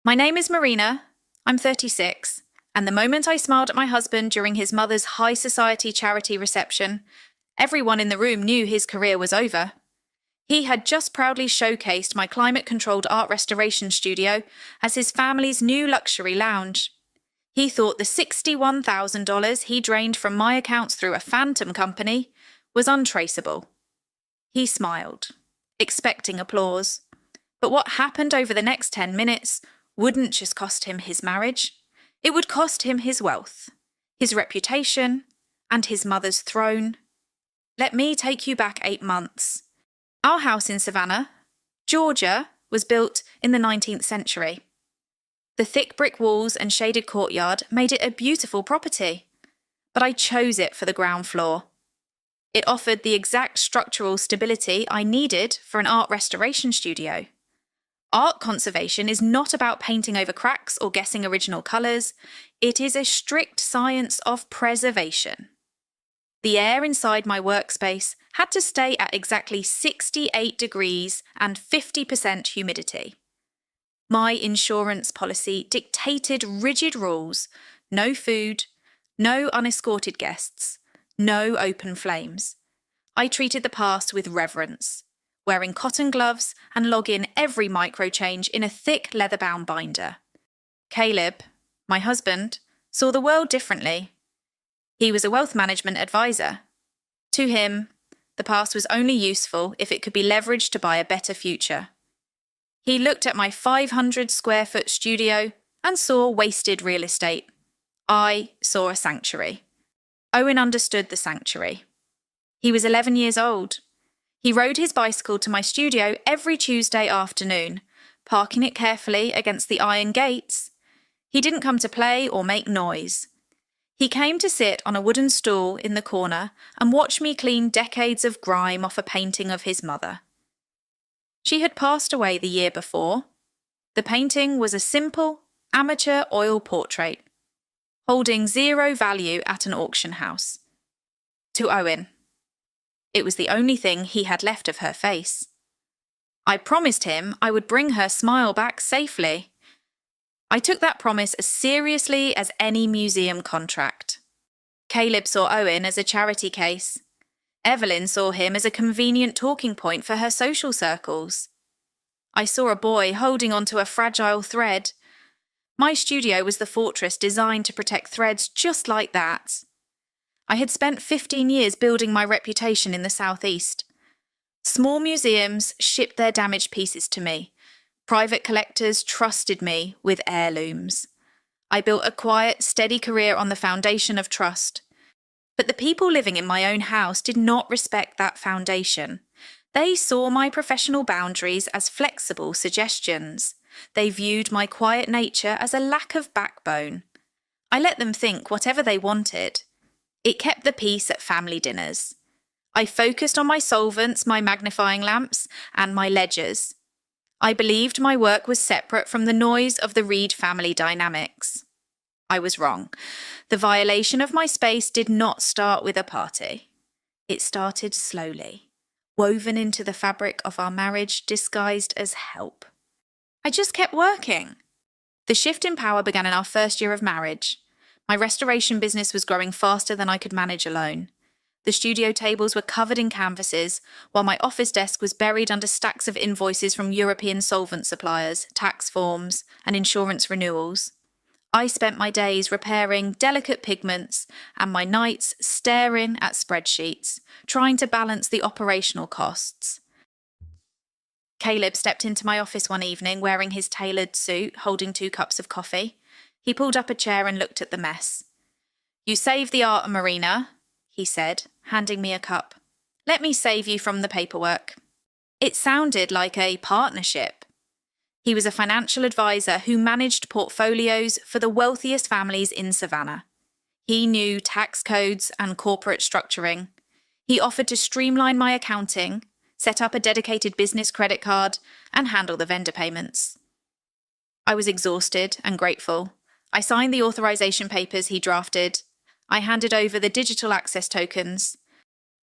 My name is Marina. I'm 36, and the moment I smiled at my husband during his mother's high society charity reception, everyone in the room knew his career was over. He had just proudly showcased my climate-controlled art restoration studio as his family's new luxury lounge. He thought the $61,000 he drained from my accounts through a phantom company was untraceable. He smiled, expecting applause. But what happened over the next 10 minutes wouldn't just cost him his marriage. It would cost him his wealth, his reputation, and his mother's throne. Let me take you back 8 months. Our house in Savannah, Georgia, was built in the 19th century. The thick brick walls and shaded courtyard made it a beautiful property, but I chose it for the ground floor. It offered the exact structural stability I needed for an art restoration studio. Art conservation is not about painting over cracks or guessing original colours. It is a strict science of preservation. The air inside my workspace had to stay at exactly 68 degrees and 50% humidity. My insurance policy dictated rigid rules: no food, no unescorted guests, no open flames. I treated the past with reverence, wearing cotton gloves and log in every micro change in a thick leather-bound binder. Caleb, my husband, saw the world differently. He was a wealth management advisor. To him, the past was only useful if it could be leveraged to buy a better future. He looked at my 500-square-foot studio and saw wasted real estate. I saw a sanctuary. Owen understood the sanctuary. He was 11 years old. He rode his bicycle to my studio every Tuesday afternoon, parking it carefully against the iron gates. He didn't come to play or make noise. He came to sit on a wooden stool in the corner and watch me clean decades of grime off a painting of his mother. She had passed away the year before. The painting was a simple, amateur oil portrait, holding zero value at an auction house. To Owen, it was the only thing he had left of her face. I promised him I would bring her smile back safely. I took that promise as seriously as any museum contract. Caleb saw Owen as a charity case. Evelyn saw him as a convenient talking point for her social circles. I saw a boy holding onto a fragile thread. My studio was the fortress designed to protect threads just like that. I had spent 15 years building my reputation in the southeast. Small museums shipped their damaged pieces to me. Private collectors trusted me with heirlooms. I built a quiet, steady career on the foundation of trust. But the people living in my own house did not respect that foundation. They saw my professional boundaries as flexible suggestions. They viewed my quiet nature as a lack of backbone. I let them think whatever they wanted. It kept the peace at family dinners. I focused on my solvents, my magnifying lamps, and my ledgers. I believed my work was separate from the noise of the Reed family dynamics. I was wrong. The violation of my space did not start with a party. It started slowly, woven into the fabric of our marriage, disguised as help. I just kept working. The shift in power began in our first year of marriage. My restoration business was growing faster than I could manage alone. The studio tables were covered in canvases, while my office desk was buried under stacks of invoices from European solvent suppliers, tax forms, and insurance renewals. I spent my days repairing delicate pigments and my nights staring at spreadsheets, trying to balance the operational costs. Caleb stepped into my office one evening wearing his tailored suit, holding 2 cups of coffee. He pulled up a chair and looked at the mess. "You saved the art, Marina," he said, handing me a cup. "Let me save you from the paperwork." It sounded like a partnership. He was a financial advisor who managed portfolios for the wealthiest families in Savannah. He knew tax codes and corporate structuring. He offered to streamline my accounting, set up a dedicated business credit card, and handle the vendor payments. I was exhausted and grateful. I signed the authorization papers he drafted. I handed over the digital access tokens.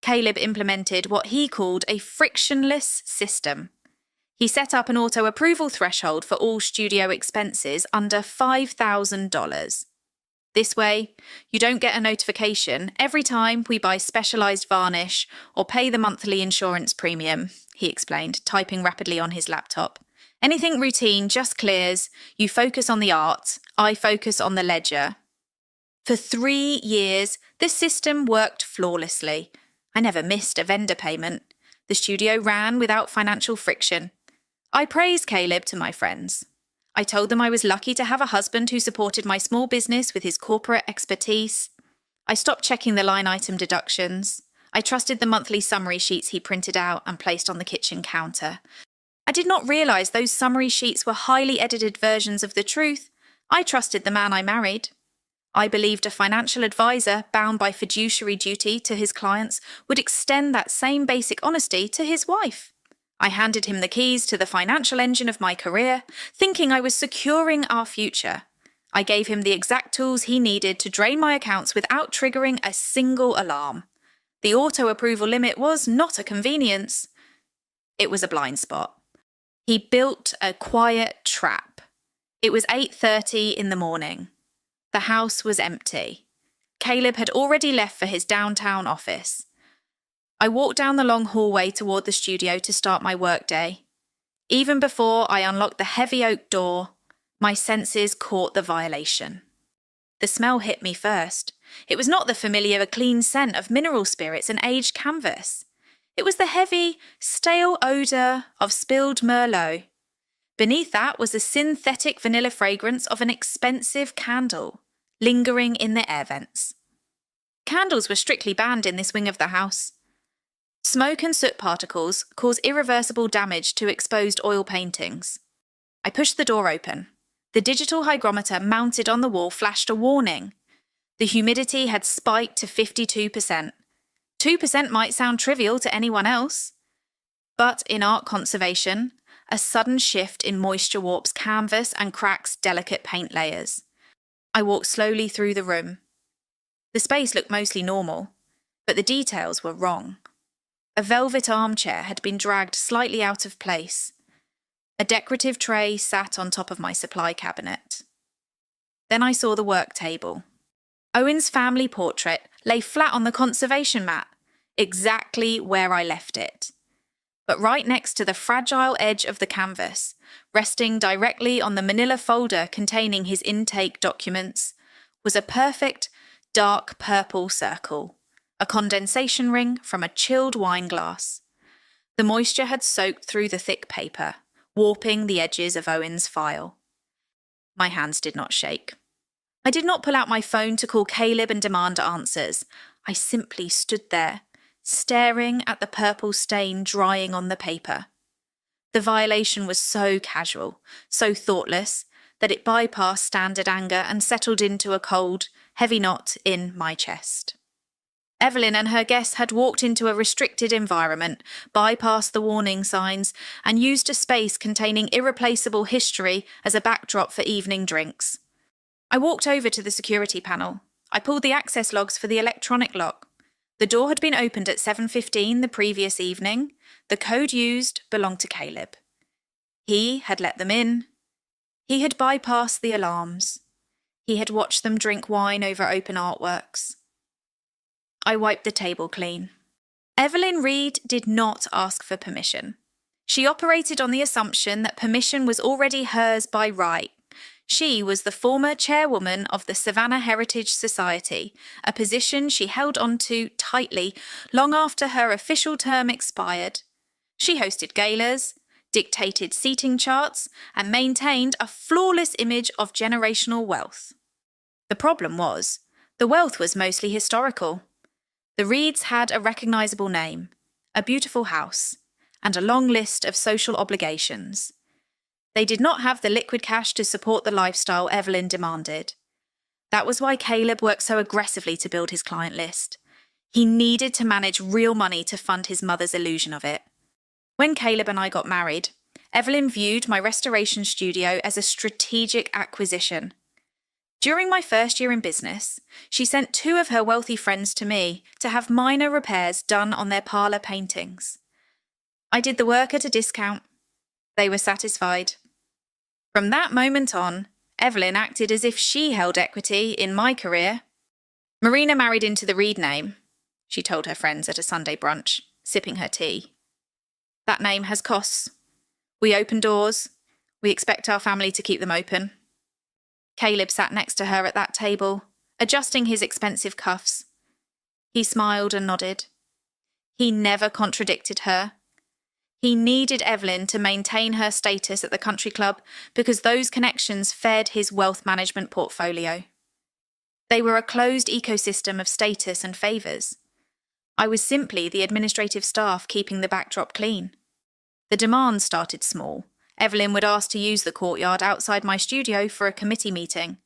Caleb implemented what he called a frictionless system. He set up an auto-approval threshold for all studio expenses under $5,000. This way, you don't get a notification every time we buy specialised varnish or pay the monthly insurance premium, he explained, typing rapidly on his laptop. Anything routine just clears, you focus on the art, I focus on the ledger. For 3 years, this system worked flawlessly. I never missed a vendor payment. The studio ran without financial friction. I praised Caleb to my friends. I told them I was lucky to have a husband who supported my small business with his corporate expertise. I stopped checking the line item deductions. I trusted the monthly summary sheets he printed out and placed on the kitchen counter. I did not realise those summary sheets were highly edited versions of the truth. I trusted the man I married. I believed a financial advisor bound by fiduciary duty to his clients would extend that same basic honesty to his wife. I handed him the keys to the financial engine of my career, thinking I was securing our future. I gave him the exact tools he needed to drain my accounts without triggering a single alarm. The auto-approval limit was not a convenience. It was a blind spot. He built a quiet trap. It was 8:30 in the morning. The house was empty. Caleb had already left for his downtown office. I walked down the long hallway toward the studio to start my workday. Even before I unlocked the heavy oak door, my senses caught the violation. The smell hit me first. It was not the familiar clean scent of mineral spirits and aged canvas. It was the heavy, stale odour of spilled Merlot. Beneath that was the synthetic vanilla fragrance of an expensive candle, lingering in the air vents. Candles were strictly banned in this wing of the house. Smoke and soot particles cause irreversible damage to exposed oil paintings. I pushed the door open. The digital hygrometer mounted on the wall flashed a warning. The humidity had spiked to 52%. 2% might sound trivial to anyone else. But in art conservation, a sudden shift in moisture warps canvas and cracks delicate paint layers. I walked slowly through the room. The space looked mostly normal, but the details were wrong. A velvet armchair had been dragged slightly out of place. A decorative tray sat on top of my supply cabinet. Then I saw the work table. Owen's family portrait lay flat on the conservation mat, exactly where I left it. But right next to the fragile edge of the canvas, resting directly on the manila folder containing his intake documents, was a perfect dark purple circle, a condensation ring from a chilled wine glass. The moisture had soaked through the thick paper, warping the edges of Owen's file. My hands did not shake. I did not pull out my phone to call Caleb and demand answers. I simply stood there, staring at the purple stain drying on the paper. The violation was so casual, so thoughtless, that it bypassed standard anger and settled into a cold, heavy knot in my chest. Evelyn and her guests had walked into a restricted environment, bypassed the warning signs, and used a space containing irreplaceable history as a backdrop for evening drinks. I walked over to the security panel. I pulled the access logs for the electronic lock. The door had been opened at 7:15 the previous evening. The code used belonged to Caleb. He had let them in. He had bypassed the alarms. He had watched them drink wine over open artworks. I wiped the table clean. Evelyn Reed did not ask for permission. She operated on the assumption that permission was already hers by right. She was the former chairwoman of the Savannah Heritage Society, a position she held onto tightly long after her official term expired. She hosted galas, dictated seating charts, and maintained a flawless image of generational wealth. The problem was, the wealth was mostly historical. The Reeds had a recognisable name, a beautiful house, and a long list of social obligations. They did not have the liquid cash to support the lifestyle Evelyn demanded. That was why Caleb worked so aggressively to build his client list. He needed to manage real money to fund his mother's illusion of it. When Caleb and I got married, Evelyn viewed my restoration studio as a strategic acquisition. During my first year in business, she sent 2 of her wealthy friends to me to have minor repairs done on their parlour paintings. I did the work at a discount. They were satisfied. From that moment on, Evelyn acted as if she held equity in my career. Marina married into the Reed name, she told her friends at a Sunday brunch, sipping her tea. That name has costs. We open doors. We expect our family to keep them open. Caleb sat next to her at that table, adjusting his expensive cuffs. He smiled and nodded. He never contradicted her. He needed Evelyn to maintain her status at the country club because those connections fed his wealth management portfolio. They were a closed ecosystem of status and favours. I was simply the administrative staff keeping the backdrop clean. The demands started small. Evelyn would ask to use the courtyard outside my studio for a committee meeting.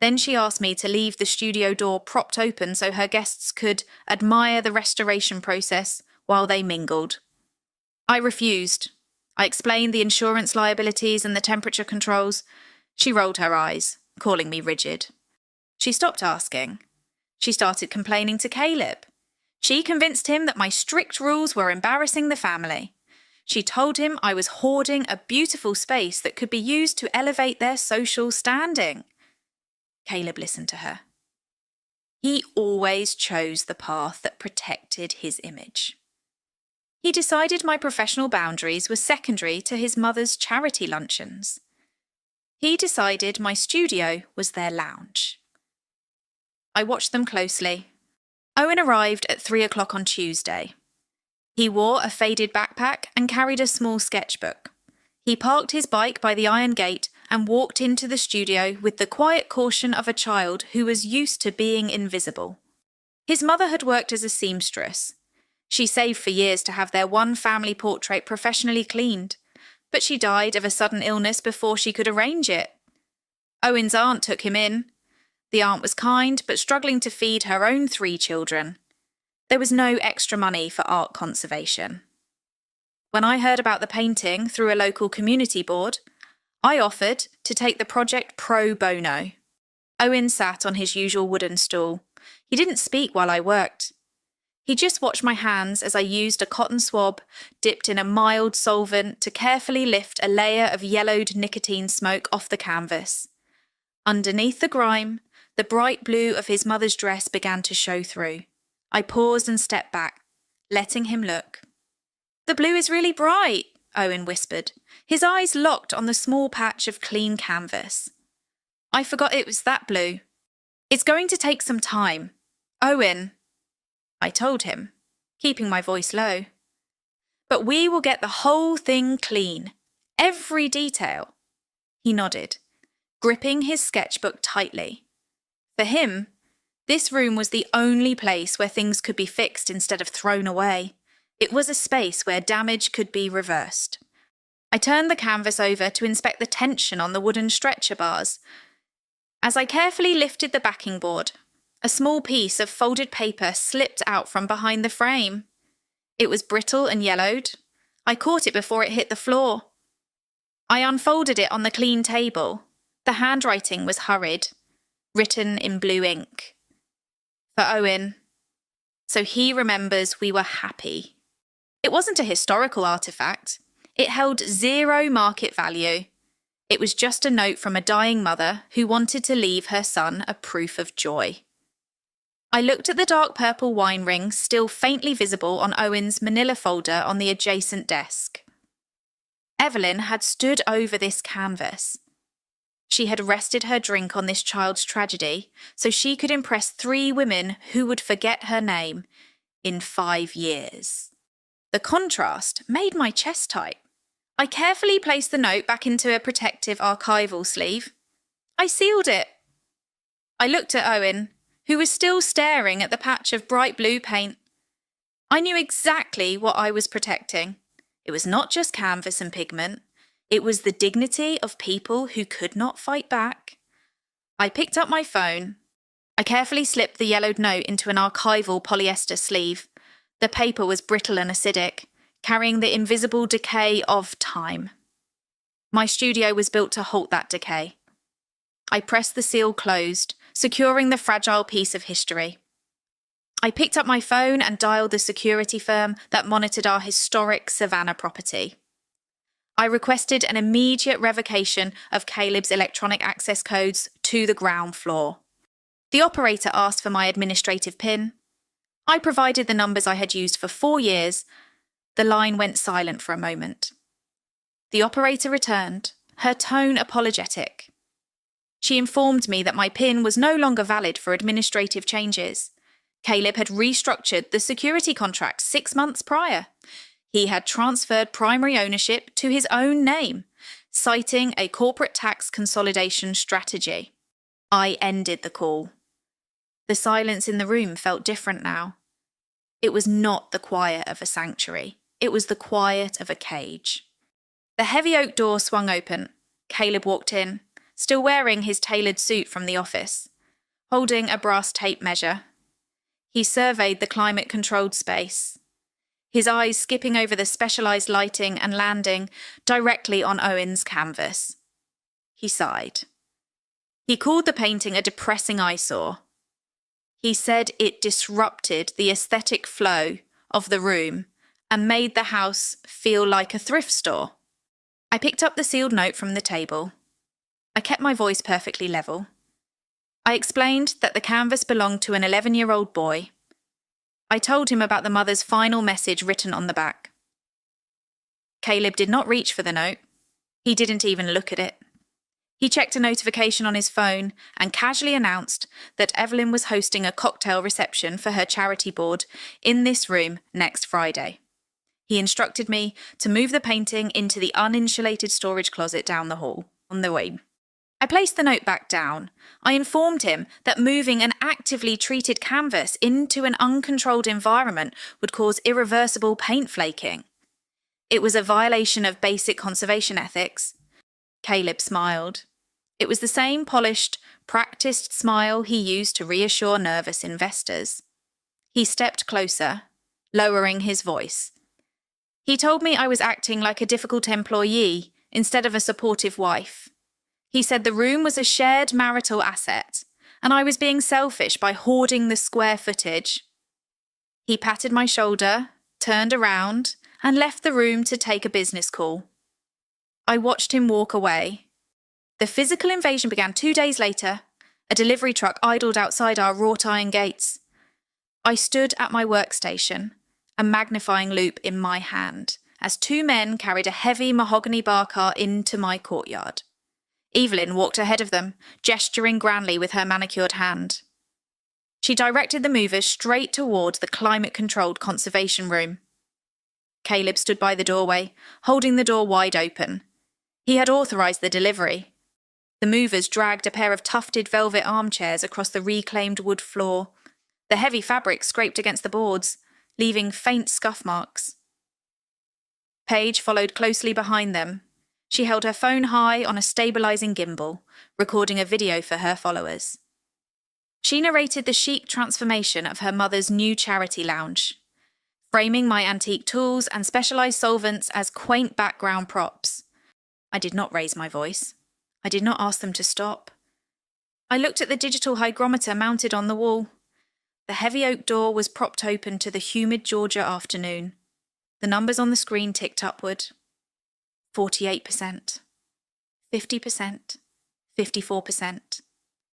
Then she asked me to leave the studio door propped open so her guests could admire the restoration process while they mingled. I refused. I explained the insurance liabilities and the temperature controls. She rolled her eyes, calling me rigid. She stopped asking. She started complaining to Caleb. She convinced him that my strict rules were embarrassing the family. She told him I was hoarding a beautiful space that could be used to elevate their social standing. Caleb listened to her. He always chose the path that protected his image. He decided my professional boundaries were secondary to his mother's charity luncheons. He decided my studio was their lounge. I watched them closely. Owen arrived at 3:00 on Tuesday. He wore a faded backpack and carried a small sketchbook. He parked his bike by the iron gate and walked into the studio with the quiet caution of a child who was used to being invisible. His mother had worked as a seamstress. She saved for years to have their one family portrait professionally cleaned, but she died of a sudden illness before she could arrange it. Owen's aunt took him in. The aunt was kind, but struggling to feed her own 3 children. There was no extra money for art conservation. When I heard about the painting through a local community board, I offered to take the project pro bono. Owen sat on his usual wooden stool. He didn't speak while I worked. He just watched my hands as I used a cotton swab dipped in a mild solvent to carefully lift a layer of yellowed nicotine smoke off the canvas. Underneath the grime, the bright blue of his mother's dress began to show through. I paused and stepped back, letting him look. "The blue is really bright," Owen whispered, his eyes locked on the small patch of clean canvas. "I forgot it was that blue. It's going to take some time. Owen," I told him, keeping my voice low. "But we will get the whole thing clean. Every detail." He nodded, gripping his sketchbook tightly. For him, this room was the only place where things could be fixed instead of thrown away. It was a space where damage could be reversed. I turned the canvas over to inspect the tension on the wooden stretcher bars. As I carefully lifted the backing board, a small piece of folded paper slipped out from behind the frame. It was brittle and yellowed. I caught it before it hit the floor. I unfolded it on the clean table. The handwriting was hurried, written in blue ink. For Owen. So he remembers we were happy. It wasn't a historical artifact. It held 0 market value. It was just a note from a dying mother who wanted to leave her son a proof of joy. I looked at the dark purple wine ring still faintly visible on Owen's manila folder on the adjacent desk. Evelyn had stood over this canvas. She had rested her drink on this child's tragedy so she could impress 3 women who would forget her name in 5 years. The contrast made my chest tight. I carefully placed the note back into a protective archival sleeve. I sealed it. I looked at Owen, who was still staring at the patch of bright blue paint. I knew exactly what I was protecting. It was not just canvas and pigment. It was the dignity of people who could not fight back. I picked up my phone. I carefully slipped the yellowed note into an archival polyester sleeve. The paper was brittle and acidic, carrying the invisible decay of time. My studio was built to halt that decay. I pressed the seal closed, securing the fragile piece of history. I picked up my phone and dialed the security firm that monitored our historic Savannah property. I requested an immediate revocation of Caleb's electronic access codes to the ground floor. The operator asked for my administrative PIN. I provided the numbers I had used for 4 years. The line went silent for a moment. The operator returned, her tone apologetic. She informed me that my PIN was no longer valid for administrative changes. Caleb had restructured the security contract 6 months prior. He had transferred primary ownership to his own name, citing a corporate tax consolidation strategy. I ended the call. The silence in the room felt different now. It was not the quiet of a sanctuary. It was the quiet of a cage. The heavy oak door swung open. Caleb walked in, still wearing his tailored suit from the office, holding a brass tape measure. He surveyed the climate-controlled space, his eyes skipping over the specialised lighting and landing directly on Owen's canvas. He sighed. He called the painting a depressing eyesore. He said it disrupted the aesthetic flow of the room and made the house feel like a thrift store. I picked up the sealed note from the table. I kept my voice perfectly level. I explained that the canvas belonged to an 11-year-old boy. I told him about the mother's final message written on the back. Caleb did not reach for the note. He didn't even look at it. He checked a notification on his phone and casually announced that Evelyn was hosting a cocktail reception for her charity board in this room next Friday. He instructed me to move the painting into the uninsulated storage closet down the hall on the way. I placed the note back down. I informed him that moving an actively treated canvas into an uncontrolled environment would cause irreversible paint flaking. It was a violation of basic conservation ethics. Caleb smiled. It was the same polished, practiced smile he used to reassure nervous investors. He stepped closer, lowering his voice. He told me I was acting like a difficult employee instead of a supportive wife. He said the room was a shared marital asset, and I was being selfish by hoarding the square footage. He patted my shoulder, turned around, and left the room to take a business call. I watched him walk away. The physical invasion began 2 days later. A delivery truck idled outside our wrought iron gates. I stood at my workstation, a magnifying loupe in my hand, as 2 men carried a heavy mahogany bar cart into my courtyard. Evelyn walked ahead of them, gesturing grandly with her manicured hand. She directed the movers straight towards the climate-controlled conservation room. Caleb stood by the doorway, holding the door wide open. He had authorised the delivery. The movers dragged a pair of tufted velvet armchairs across the reclaimed wood floor. The heavy fabric scraped against the boards, leaving faint scuff marks. Paige followed closely behind them. She held her phone high on a stabilising gimbal, recording a video for her followers. She narrated the chic transformation of her mother's new charity lounge, framing my antique tools and specialised solvents as quaint background props. I did not raise my voice. I did not ask them to stop. I looked at the digital hygrometer mounted on the wall. The heavy oak door was propped open to the humid Georgia afternoon. The numbers on the screen ticked upward. 48%, 50%, 54%.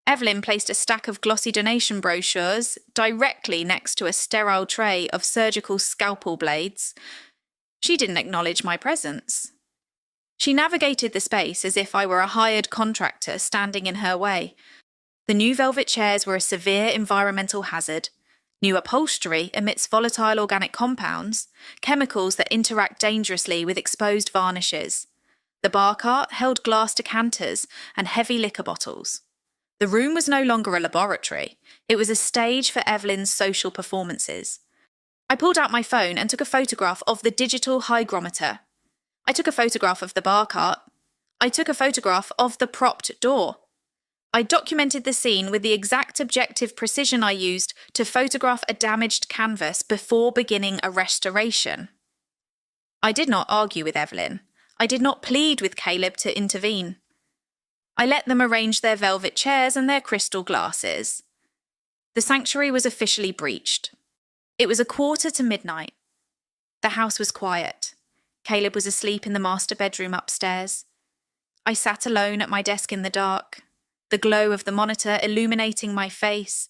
Evelyn placed a stack of glossy donation brochures directly next to a sterile tray of surgical scalpel blades. She didn't acknowledge my presence. She navigated the space as if I were a hired contractor standing in her way. The new velvet chairs were a severe environmental hazard. New upholstery emits volatile organic compounds, chemicals that interact dangerously with exposed varnishes. The bar cart held glass decanters and heavy liquor bottles. The room was no longer a laboratory. It was a stage for Evelyn's social performances. I pulled out my phone and took a photograph of the digital hygrometer. I took a photograph of the bar cart. I took a photograph of the propped door. I documented the scene with the exact objective precision I used to photograph a damaged canvas before beginning a restoration. I did not argue with Evelyn. I did not plead with Caleb to intervene. I let them arrange their velvet chairs and their crystal glasses. The sanctuary was officially breached. It was 1:15 to midnight. The house was quiet. Caleb was asleep in the master bedroom upstairs. I sat alone at my desk in the dark, the glow of the monitor illuminating my face.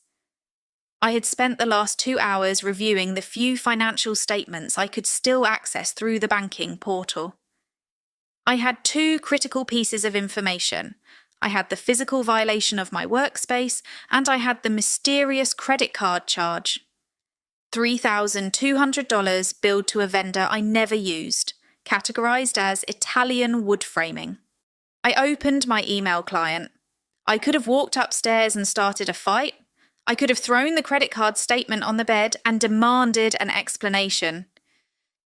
I had spent the last 2 hours reviewing the few financial statements I could still access through the banking portal. I had 2 critical pieces of information. I had the physical violation of my workspace, and I had the mysterious credit card charge. $3,200 billed to a vendor I never used, categorized as Italian wood framing. I opened my email client. I could have walked upstairs and started a fight. I could have thrown the credit card statement on the bed and demanded an explanation.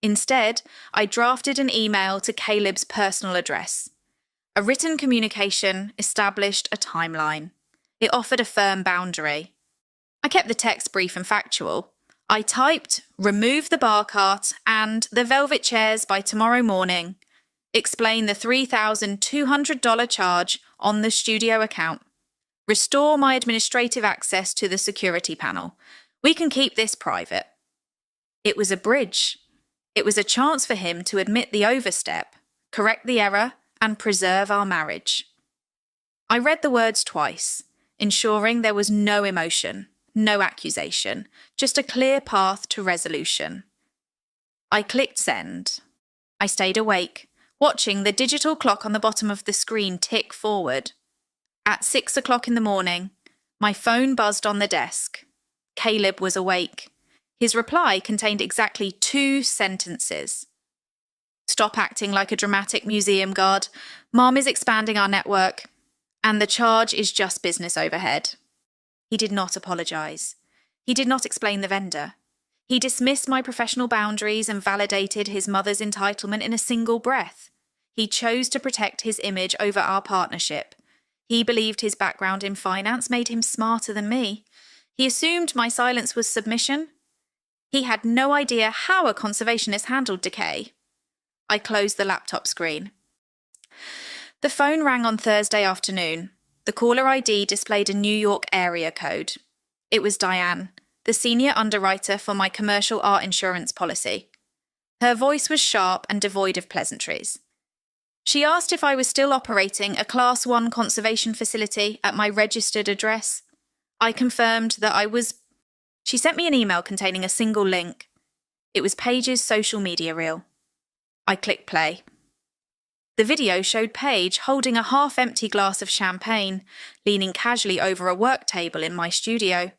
Instead, I drafted an email to Caleb's personal address. A written communication established a timeline. It offered a firm boundary. I kept the text brief and factual. I typed, "Remove the bar cart and the velvet chairs by tomorrow morning. Explain the $3,200 charge on the studio account. Restore my administrative access to the security panel. We can keep this private." It was a bridge. It was a chance for him to admit the overstep, correct the error, and preserve our marriage. I read the words twice, ensuring there was no emotion, no accusation, just a clear path to resolution. I clicked send. I stayed awake, watching the digital clock on the bottom of the screen tick forward. At 6 o'clock in the morning, my phone buzzed on the desk. Caleb was awake. His reply contained exactly 2 sentences. "Stop acting like a dramatic museum guard. Mom is expanding our network, and the charge is just business overhead." He did not apologize. He did not explain the vendor. He dismissed my professional boundaries and validated his mother's entitlement in a single breath. He chose to protect his image over our partnership. He believed his background in finance made him smarter than me. He assumed my silence was submission. He had no idea how a conservationist handled decay. I closed the laptop screen. The phone rang on Thursday afternoon. The caller ID displayed a New York area code. It was Diane, the senior underwriter for my commercial art insurance policy. Her voice was sharp and devoid of pleasantries. She asked if I was still operating a Class 1 conservation facility at my registered address. I confirmed that I was. She sent me an email containing a single link. It was Paige's social media reel. I clicked play. The video showed Paige holding a half-empty glass of champagne, leaning casually over a work table in my studio.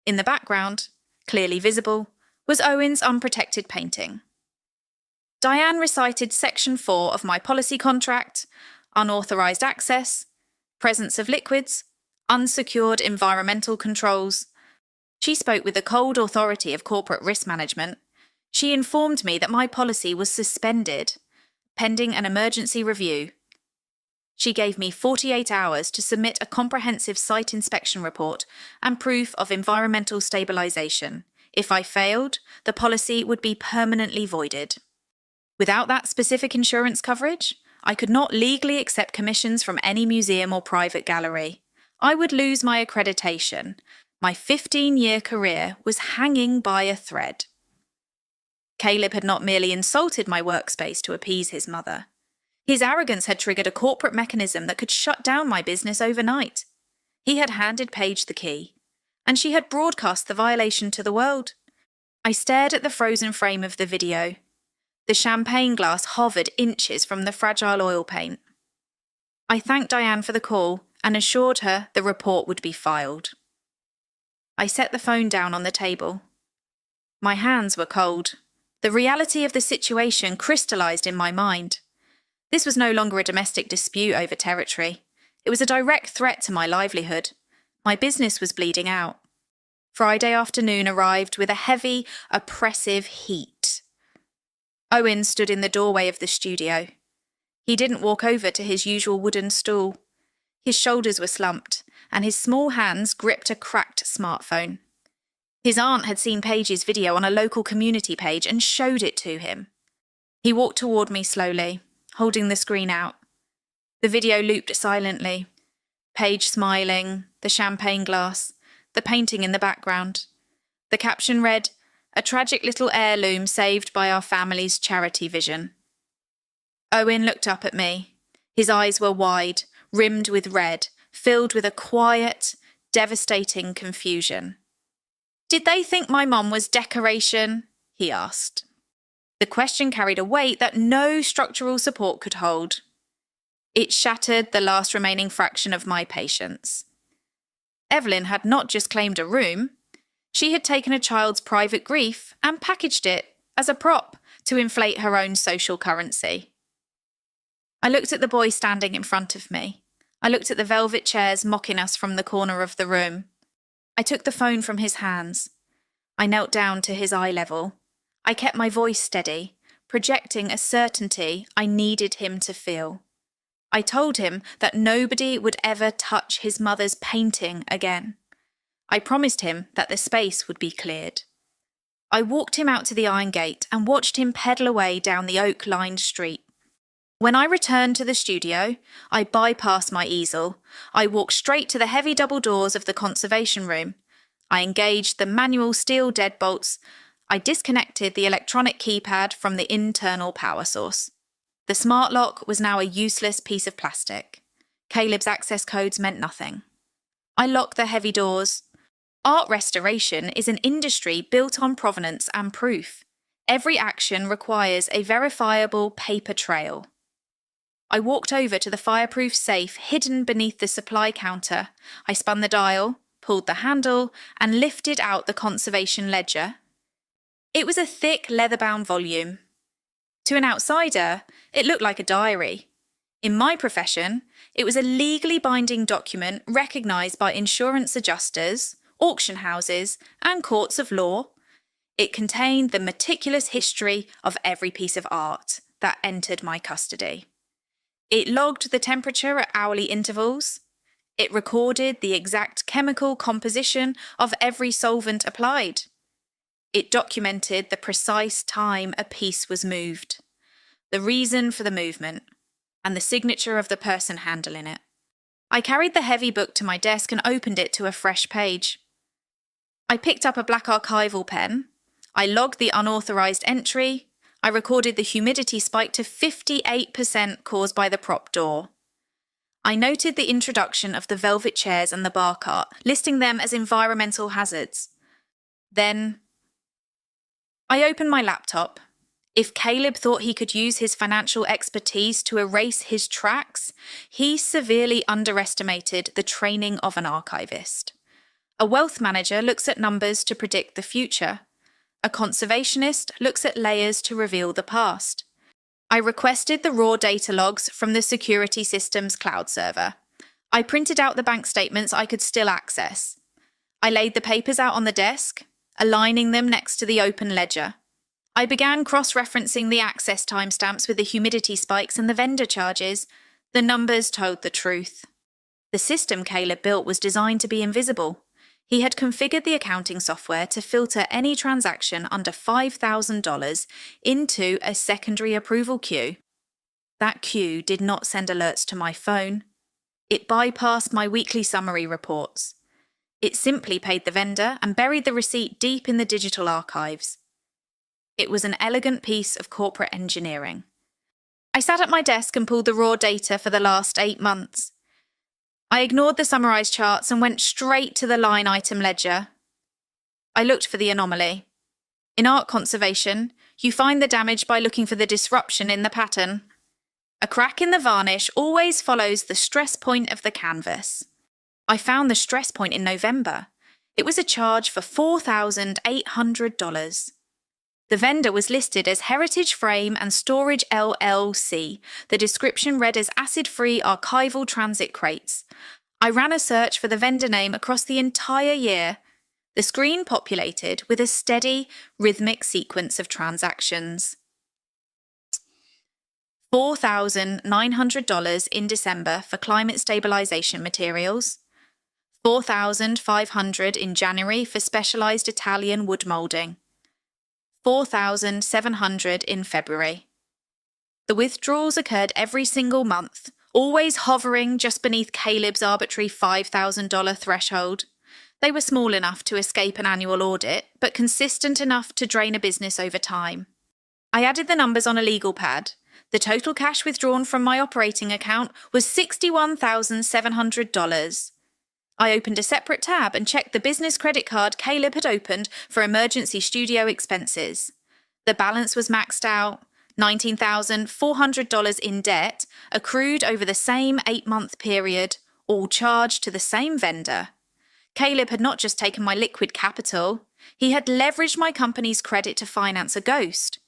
In the background, clearly visible, was Owen's unprotected painting. Diane recited Section 4 of my policy contract: unauthorised access, presence of liquids, unsecured environmental controls. She spoke with the cold authority of corporate risk management. She informed me that my policy was suspended, pending an emergency review. She gave me 48 hours to submit a comprehensive site inspection report and proof of environmental stabilisation. If I failed, the policy would be permanently voided. Without that specific insurance coverage, I could not legally accept commissions from any museum or private gallery. I would lose my accreditation. My 15-year career was hanging by a thread. Caleb had not merely insulted my workspace to appease his mother. His arrogance had triggered a corporate mechanism that could shut down my business overnight. He had handed Paige the key, and she had broadcast the violation to the world. I stared at the frozen frame of the video. The champagne glass hovered inches from the fragile oil paint. I thanked Diane for the call and assured her the report would be filed. I set the phone down on the table. My hands were cold. The reality of the situation crystallized in my mind. This was no longer a domestic dispute over territory. It was a direct threat to my livelihood. My business was bleeding out. Friday afternoon arrived with a heavy, oppressive heat. Owen stood in the doorway of the studio. He didn't walk over to his usual wooden stool. His shoulders were slumped, and his small hands gripped a cracked smartphone. His aunt had seen Paige's video on a local community page and showed it to him. He walked toward me slowly, holding the screen out. The video looped silently. Paige smiling, the champagne glass, the painting in the background. The caption read, "A tragic little heirloom saved by our family's charity vision." Owen looked up at me. His eyes were wide, rimmed with red, filled with a quiet, devastating confusion. "Did they think my mom was decoration?" he asked. The question carried a weight that no structural support could hold. It shattered the last remaining fraction of my patience. Evelyn had not just claimed a room, she had taken a child's private grief and packaged it as a prop to inflate her own social currency. I looked at the boy standing in front of me. I looked at the velvet chairs mocking us from the corner of the room. I took the phone from his hands. I knelt down to his eye level. I kept my voice steady, projecting a certainty I needed him to feel. I told him that nobody would ever touch his mother's painting again. I promised him that the space would be cleared. I walked him out to the iron gate and watched him pedal away down the oak-lined street. When I returned to the studio, I bypassed my easel. I walked straight to the heavy double doors of the conservation room. I engaged the manual steel deadbolts. I disconnected the electronic keypad from the internal power source. The smart lock was now a useless piece of plastic. Caleb's access codes meant nothing. I locked the heavy doors. Art restoration is an industry built on provenance and proof. Every action requires a verifiable paper trail. I walked over to the fireproof safe hidden beneath the supply counter. I spun the dial, pulled the handle, and lifted out the conservation ledger. It was a thick, leather-bound volume. To an outsider, it looked like a diary. In my profession, it was a legally binding document recognised by insurance adjusters, auction houses, and courts of law. It contained the meticulous history of every piece of art that entered my custody. It logged the temperature at hourly intervals. It recorded the exact chemical composition of every solvent applied. It documented the precise time a piece was moved, the reason for the movement, and the signature of the person handling it. I carried the heavy book to my desk and opened it to a fresh page. I picked up a black archival pen. I logged the unauthorised entry. I recorded the humidity spike to 58% caused by the prop door. I noted the introduction of the velvet chairs and the bar cart, listing them as environmental hazards. Then I opened my laptop. If Caleb thought he could use his financial expertise to erase his tracks, he severely underestimated the training of an archivist. A wealth manager looks at numbers to predict the future. A conservationist looks at layers to reveal the past. I requested the raw data logs from the security system's cloud server. I printed out the bank statements I could still access. I laid the papers out on the desk, aligning them next to the open ledger. I began cross-referencing the access timestamps with the humidity spikes and the vendor charges. The numbers told the truth. The system Caleb built was designed to be invisible. He had configured the accounting software to filter any transaction under $5,000 into a secondary approval queue. That queue did not send alerts to my phone. It bypassed my weekly summary reports. It simply paid the vendor and buried the receipt deep in the digital archives. It was an elegant piece of corporate engineering. I sat at my desk and pulled the raw data for the last 8 months. I ignored the summarised charts and went straight to the line item ledger. I looked for the anomaly. In art conservation, you find the damage by looking for the disruption in the pattern. A crack in the varnish always follows the stress point of the canvas. I found the stress point in November. It was a charge for $4,800. The vendor was listed as Heritage Frame and Storage LLC. The description read as acid-free archival transit crates. I ran a search for the vendor name across the entire year. The screen populated with a steady, rhythmic sequence of transactions. $4,900 in December for climate stabilisation materials. $4,500 in January for specialised Italian wood moulding. $4,700 in February. The withdrawals occurred every single month, always hovering just beneath Caleb's arbitrary $5,000 threshold. They were small enough to escape an annual audit, but consistent enough to drain a business over time. I added the numbers on a legal pad. The total cash withdrawn from my operating account was $61,700. I opened a separate tab and checked the business credit card Caleb had opened for emergency studio expenses. The balance was maxed out, $19,400 in debt, accrued over the same 8-month period, all charged to the same vendor. Caleb had not just taken my liquid capital, he had leveraged my company's credit to finance a ghost.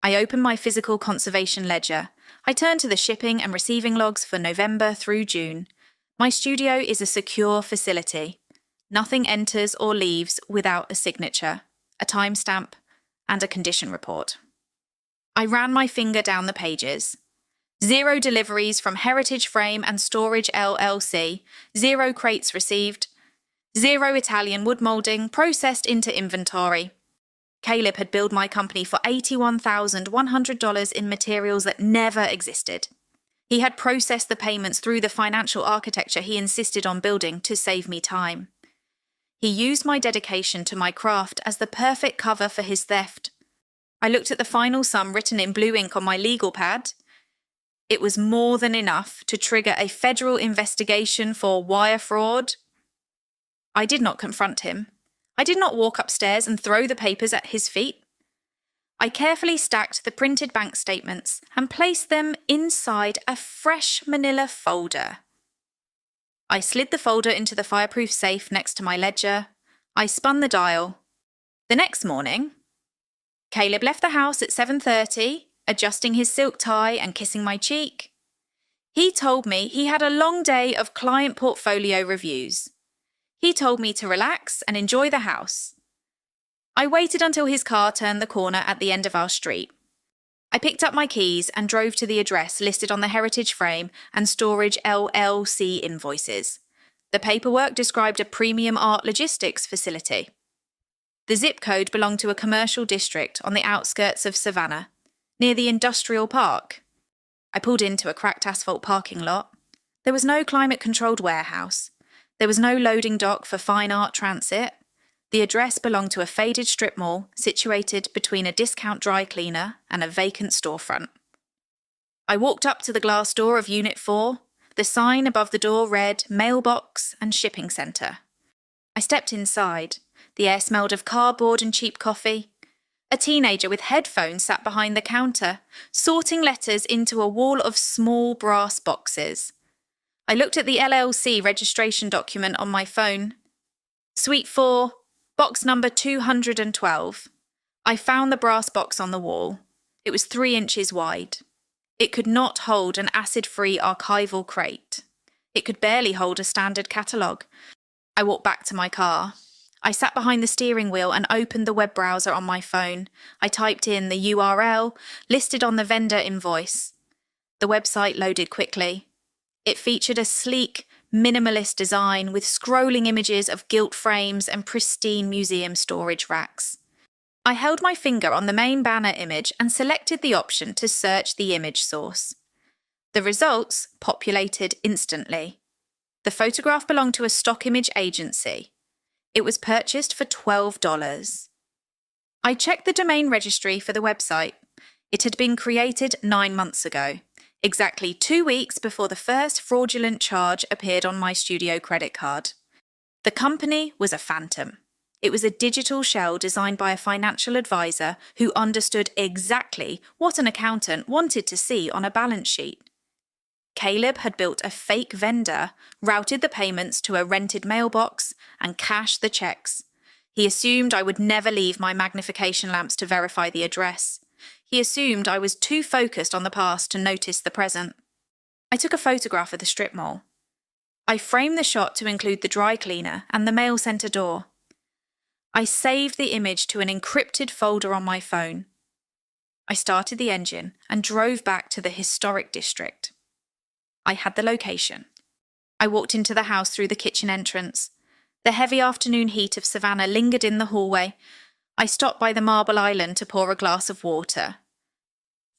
I opened my physical conservation ledger. I turned to the shipping and receiving logs for November through June. My studio is a secure facility. Nothing enters or leaves without a signature, a timestamp, and a condition report. I ran my finger down the pages. 0 deliveries from Heritage Frame and Storage LLC, 0 crates received, 0 Italian wood moulding processed into inventory. Caleb had billed my company for $81,100 in materials that never existed. He had processed the payments through the financial architecture he insisted on building to save me time. He used my dedication to my craft as the perfect cover for his theft. I looked at the final sum written in blue ink on my legal pad. It was more than enough to trigger a federal investigation for wire fraud. I did not confront him. I did not walk upstairs and throw the papers at his feet. I carefully stacked the printed bank statements and placed them inside a fresh manila folder. I slid the folder into the fireproof safe next to my ledger. I spun the dial. The next morning, Caleb left the house at 7:30, adjusting his silk tie and kissing my cheek. He told me he had a long day of client portfolio reviews. He told me to relax and enjoy the house. I waited until his car turned the corner at the end of our street. I picked up my keys and drove to the address listed on the Heritage Frame and Storage LLC invoices. The paperwork described a premium art logistics facility. The zip code belonged to a commercial district on the outskirts of Savannah, near the industrial park. I pulled into a cracked asphalt parking lot. There was no climate-controlled warehouse. There was no loading dock for fine art transit. The address belonged to a faded strip mall situated between a discount dry cleaner and a vacant storefront. I walked up to the glass door of Unit 4. The sign above the door read Mailbox and Shipping Centre. I stepped inside. The air smelled of cardboard and cheap coffee. A teenager with headphones sat behind the counter, sorting letters into a wall of small brass boxes. I looked at the LLC registration document on my phone. Suite 4, box number 212. I found the brass box on the wall. It was 3 inches wide. It could not hold an acid-free archival crate. It could barely hold a standard catalogue. I walked back to my car. I sat behind the steering wheel and opened the web browser on my phone. I typed in the URL listed on the vendor invoice. The website loaded quickly. It featured a sleek, minimalist design with scrolling images of gilt frames and pristine museum storage racks. I held my finger on the main banner image and selected the option to search the image source. The results populated instantly. The photograph belonged to a stock image agency. It was purchased for $12. I checked the domain registry for the website. It had been created 9 months ago, exactly 2 weeks before the first fraudulent charge appeared on my studio credit card. The company was a phantom. It was a digital shell designed by a financial advisor who understood exactly what an accountant wanted to see on a balance sheet. Caleb had built a fake vendor, routed the payments to a rented mailbox, and cashed the checks. He assumed I would never leave my magnification lamps to verify the address. He assumed I was too focused on the past to notice the present. I took a photograph of the strip mall. I framed the shot to include the dry cleaner and the mail centre door. I saved the image to an encrypted folder on my phone. I started the engine and drove back to the historic district. I had the location. I walked into the house through the kitchen entrance. The heavy afternoon heat of Savannah lingered in the hallway. I stopped by the marble island to pour a glass of water.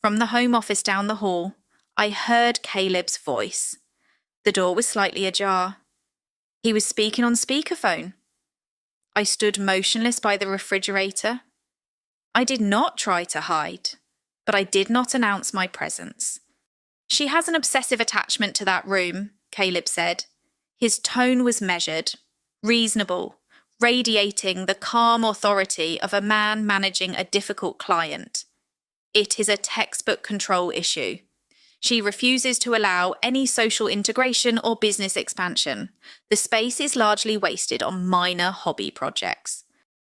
From the home office down the hall, I heard Caleb's voice. The door was slightly ajar. He was speaking on speakerphone. I stood motionless by the refrigerator. I did not try to hide, but I did not announce my presence. "She has an obsessive attachment to that room," Caleb said. His tone was measured, reasonable, radiating the calm authority of a man managing a difficult client. "It is a textbook control issue. She refuses to allow any social integration or business expansion. The space is largely wasted on minor hobby projects."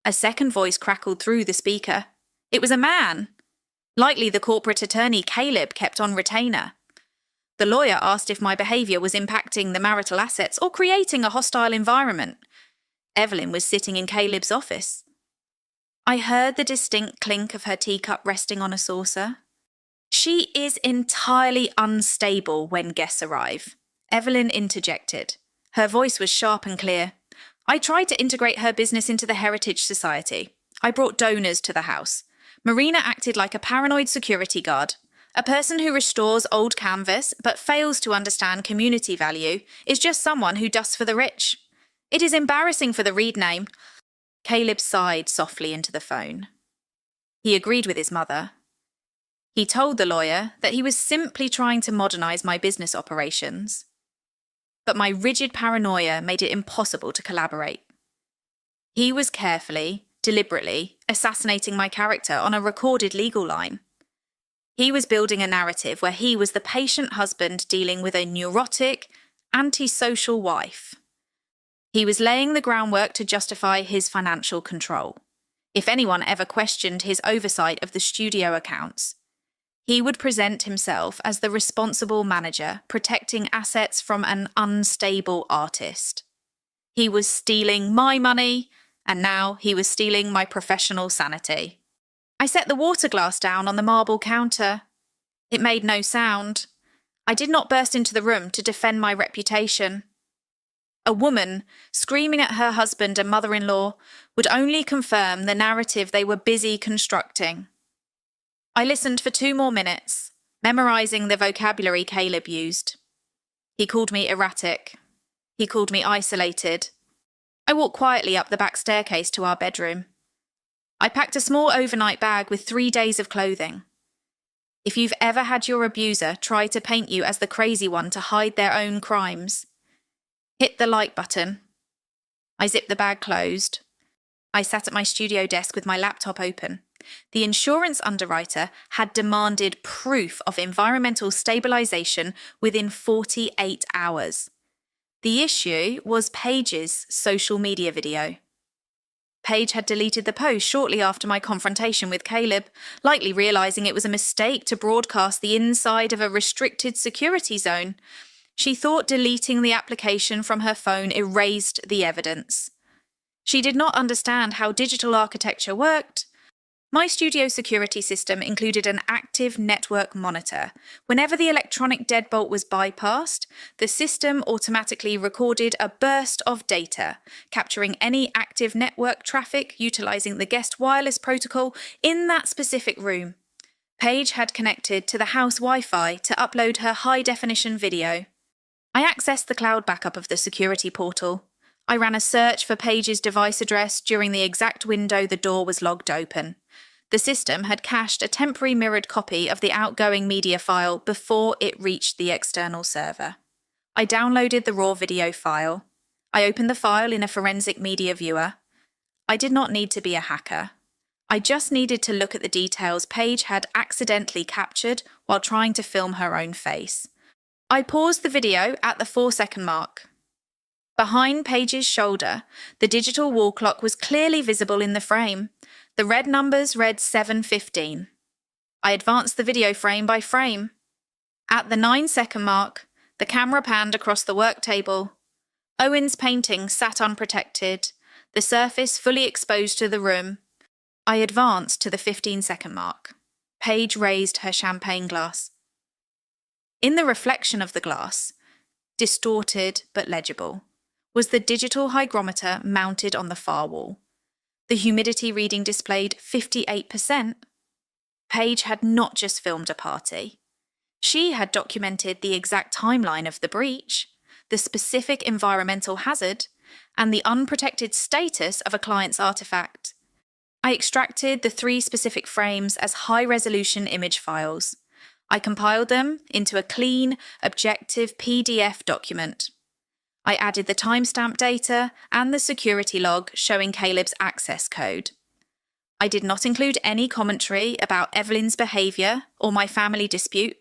A second voice crackled through the speaker. It was a man. Likely the corporate attorney Caleb kept on retainer. The lawyer asked if my behaviour was impacting the marital assets or creating a hostile environment. Evelyn was sitting in Caleb's office. I heard the distinct clink of her teacup resting on a saucer. "She is entirely unstable when guests arrive," Evelyn interjected. Her voice was sharp and clear. "I tried to integrate her business into the Heritage Society. I brought donors to the house. Marina acted like a paranoid security guard. A person who restores old canvas but fails to understand community value is just someone who dusts for the rich. It is embarrassing for the read name." Caleb sighed softly into the phone. He agreed with his mother. He told the lawyer that he was simply trying to modernise my business operations. But my rigid paranoia made it impossible to collaborate. He was carefully, deliberately, assassinating my character on a recorded legal line. He was building a narrative where he was the patient husband dealing with a neurotic, antisocial wife. He was laying the groundwork to justify his financial control. If anyone ever questioned his oversight of the studio accounts, he would present himself as the responsible manager, protecting assets from an unstable artist. He was stealing my money, and now he was stealing my professional sanity. I set the water glass down on the marble counter. It made no sound. I did not burst into the room to defend my reputation. A woman, screaming at her husband and mother-in-law, would only confirm the narrative they were busy constructing. I listened for 2 more minutes, memorising the vocabulary Caleb used. He called me erratic. He called me isolated. I walked quietly up the back staircase to our bedroom. I packed a small overnight bag with 3 days of clothing. If you've ever had your abuser try to paint you as the crazy one to hide their own crimes, hit the like button. I zipped the bag closed. I sat at my studio desk with my laptop open. The insurance underwriter had demanded proof of environmental stabilisation within 48 hours. The issue was Paige's social media video. Paige had deleted the post shortly after my confrontation with Caleb, likely realising it was a mistake to broadcast the inside of a restricted security zone. She thought deleting the application from her phone erased the evidence. She did not understand how digital architecture worked. My studio security system included an active network monitor. Whenever the electronic deadbolt was bypassed, the system automatically recorded a burst of data, capturing any active network traffic utilising the guest wireless protocol in that specific room. Paige had connected to the house Wi-Fi to upload her high-definition video. I accessed the cloud backup of the security portal. I ran a search for Paige's device address during the exact window the door was logged open. The system had cached a temporary mirrored copy of the outgoing media file before it reached the external server. I downloaded the raw video file. I opened the file in a forensic media viewer. I did not need to be a hacker. I just needed to look at the details Paige had accidentally captured while trying to film her own face. I paused the video at the 4-second mark. Behind Paige's shoulder, the digital wall clock was clearly visible in the frame. The red numbers read 7:15. I advanced the video frame by frame. At the 9-second mark, the camera panned across the work table. Owen's painting sat unprotected, the surface fully exposed to the room. I advanced to the 15-second mark. Paige raised her champagne glass. In the reflection of the glass, distorted but legible, was the digital hygrometer mounted on the far wall. The humidity reading displayed 58%. Paige had not just filmed a party. She had documented the exact timeline of the breach, the specific environmental hazard, and the unprotected status of a client's artifact. I extracted the 3 specific frames as high-resolution image files. I compiled them into a clean, objective PDF document. I added the timestamp data and the security log showing Caleb's access code. I did not include any commentary about Evelyn's behaviour or my family dispute.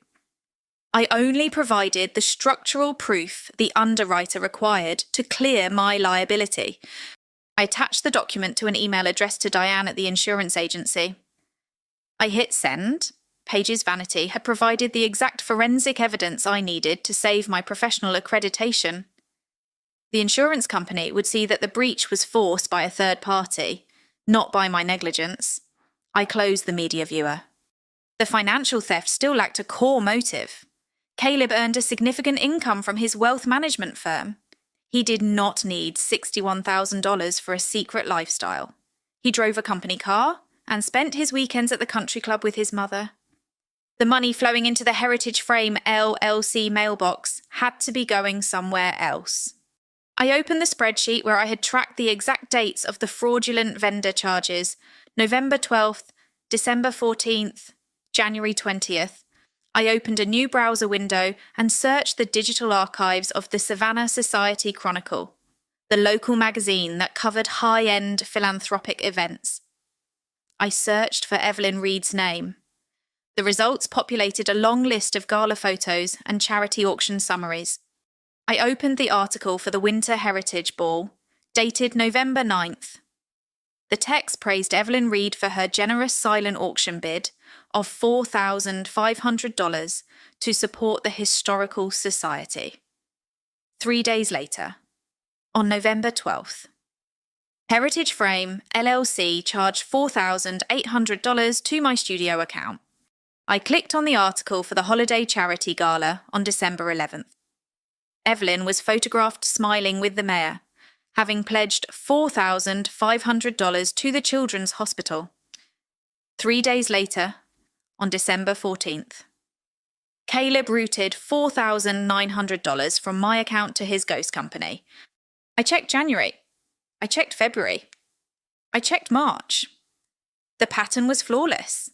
I only provided the structural proof the underwriter required to clear my liability. I attached the document to an email addressed to Diane at the insurance agency. I hit send. Paige's vanity had provided the exact forensic evidence I needed to save my professional accreditation. The insurance company would see that the breach was forced by a third party, not by my negligence. I closed the media viewer. The financial theft still lacked a core motive. Caleb earned a significant income from his wealth management firm. He did not need $61,000 for a secret lifestyle. He drove a company car and spent his weekends at the country club with his mother. The money flowing into the Heritage Frame LLC mailbox had to be going somewhere else. I opened the spreadsheet where I had tracked the exact dates of the fraudulent vendor charges, November 12th, December 14th, January 20th. I opened a new browser window and searched the digital archives of the Savannah Society Chronicle, the local magazine that covered high-end philanthropic events. I searched for Evelyn Reed's name. The results populated a long list of gala photos and charity auction summaries. I opened the article for the Winter Heritage Ball, dated November 9th. The text praised Evelyn Reed for her generous silent auction bid of $4,500 to support the Historical Society. 3 days later, on November 12th, Heritage Frame LLC charged $4,800 to my studio account. I clicked on the article for the holiday charity gala on December 11th. Evelyn was photographed smiling with the mayor, having pledged $4,500 to the Children's Hospital. 3 days later, on December 14th, Caleb routed $4,900 from my account to his ghost company. I checked January. I checked February. I checked March. The pattern was flawless.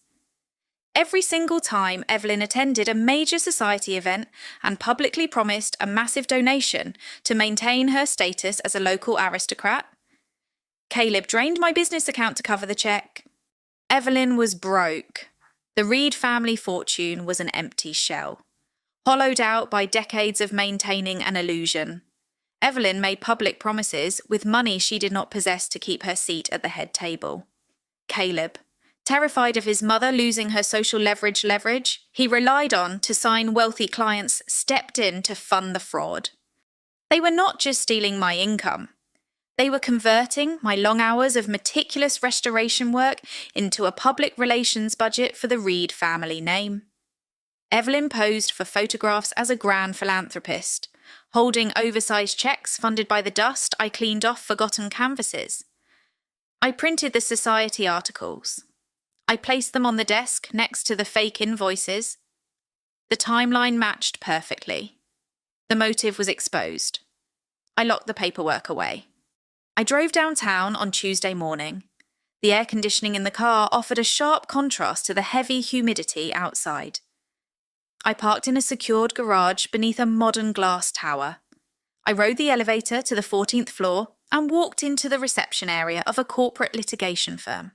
Every single time Evelyn attended a major society event and publicly promised a massive donation to maintain her status as a local aristocrat, Caleb drained my business account to cover the check. Evelyn was broke. The Reed family fortune was an empty shell, hollowed out by decades of maintaining an illusion. Evelyn made public promises with money she did not possess to keep her seat at the head table. Caleb, terrified of his mother losing her social leverage he relied on to sign wealthy clients, stepped in to fund the fraud. They were not just stealing my income. They were converting my long hours of meticulous restoration work into a public relations budget for the Reed family name. Evelyn posed for photographs as a grand philanthropist, holding oversized checks funded by the dust I cleaned off forgotten canvases. I printed the society articles. I placed them on the desk next to the fake invoices. The timeline matched perfectly. The motive was exposed. I locked the paperwork away. I drove downtown on Tuesday morning. The air conditioning in the car offered a sharp contrast to the heavy humidity outside. I parked in a secured garage beneath a modern glass tower. I rode the elevator to the 14th floor and walked into the reception area of a corporate litigation firm.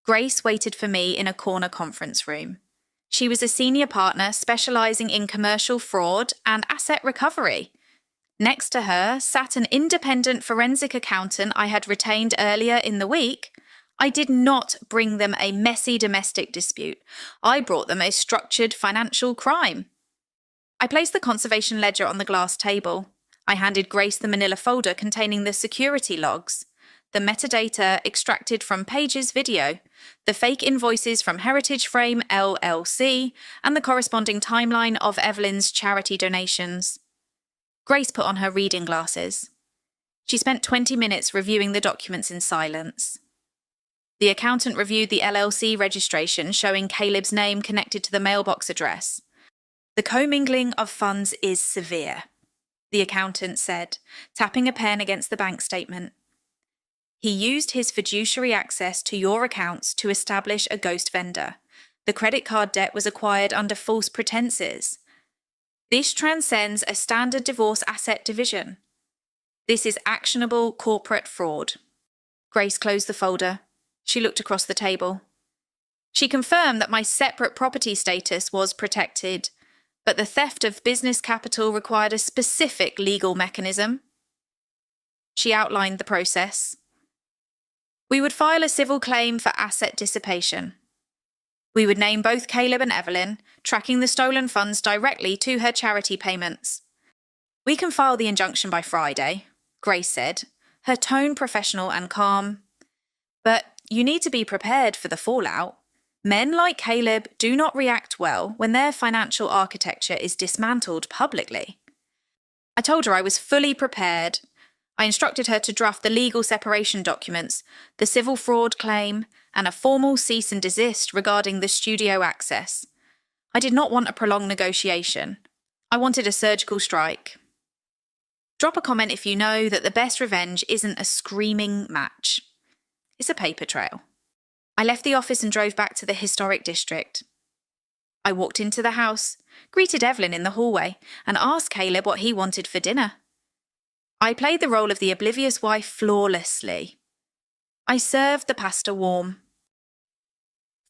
Grace waited for me in a corner conference room. She was a senior partner specializing in commercial fraud and asset recovery. Next to her sat an independent forensic accountant I had retained earlier in the week. I did not bring them a messy domestic dispute. I brought them a structured financial crime. I placed the conservation ledger on the glass table. I handed Grace the manila folder containing the security logs, the metadata extracted from Paige's video, the fake invoices from Heritage Frame LLC, and the corresponding timeline of Evelyn's charity donations. Grace put on her reading glasses. She spent 20 minutes reviewing the documents in silence. The accountant reviewed the LLC registration showing Caleb's name connected to the mailbox address. The commingling of funds is severe, the accountant said, tapping a pen against the bank statement. He used his fiduciary access to your accounts to establish a ghost vendor. The credit card debt was acquired under false pretenses. This transcends a standard divorce asset division. This is actionable corporate fraud. Grace closed the folder. She looked across the table. She confirmed that my separate property status was protected, but the theft of business capital required a specific legal mechanism. She outlined the process. We would file a civil claim for asset dissipation. We would name both Caleb and Evelyn, tracking the stolen funds directly to her charity payments. We can file the injunction by Friday, Grace said, her tone professional and calm. But you need to be prepared for the fallout. Men like Caleb do not react well when their financial architecture is dismantled publicly. I told her I was fully prepared. I instructed her to draft the legal separation documents, the civil fraud claim, and a formal cease and desist regarding the studio access. I did not want a prolonged negotiation. I wanted a surgical strike. Drop a comment if you know that the best revenge isn't a screaming match. It's a paper trail. I left the office and drove back to the historic district. I walked into the house, greeted Evelyn in the hallway, and asked Caleb what he wanted for dinner. I played the role of the oblivious wife flawlessly. I served the pasta warm.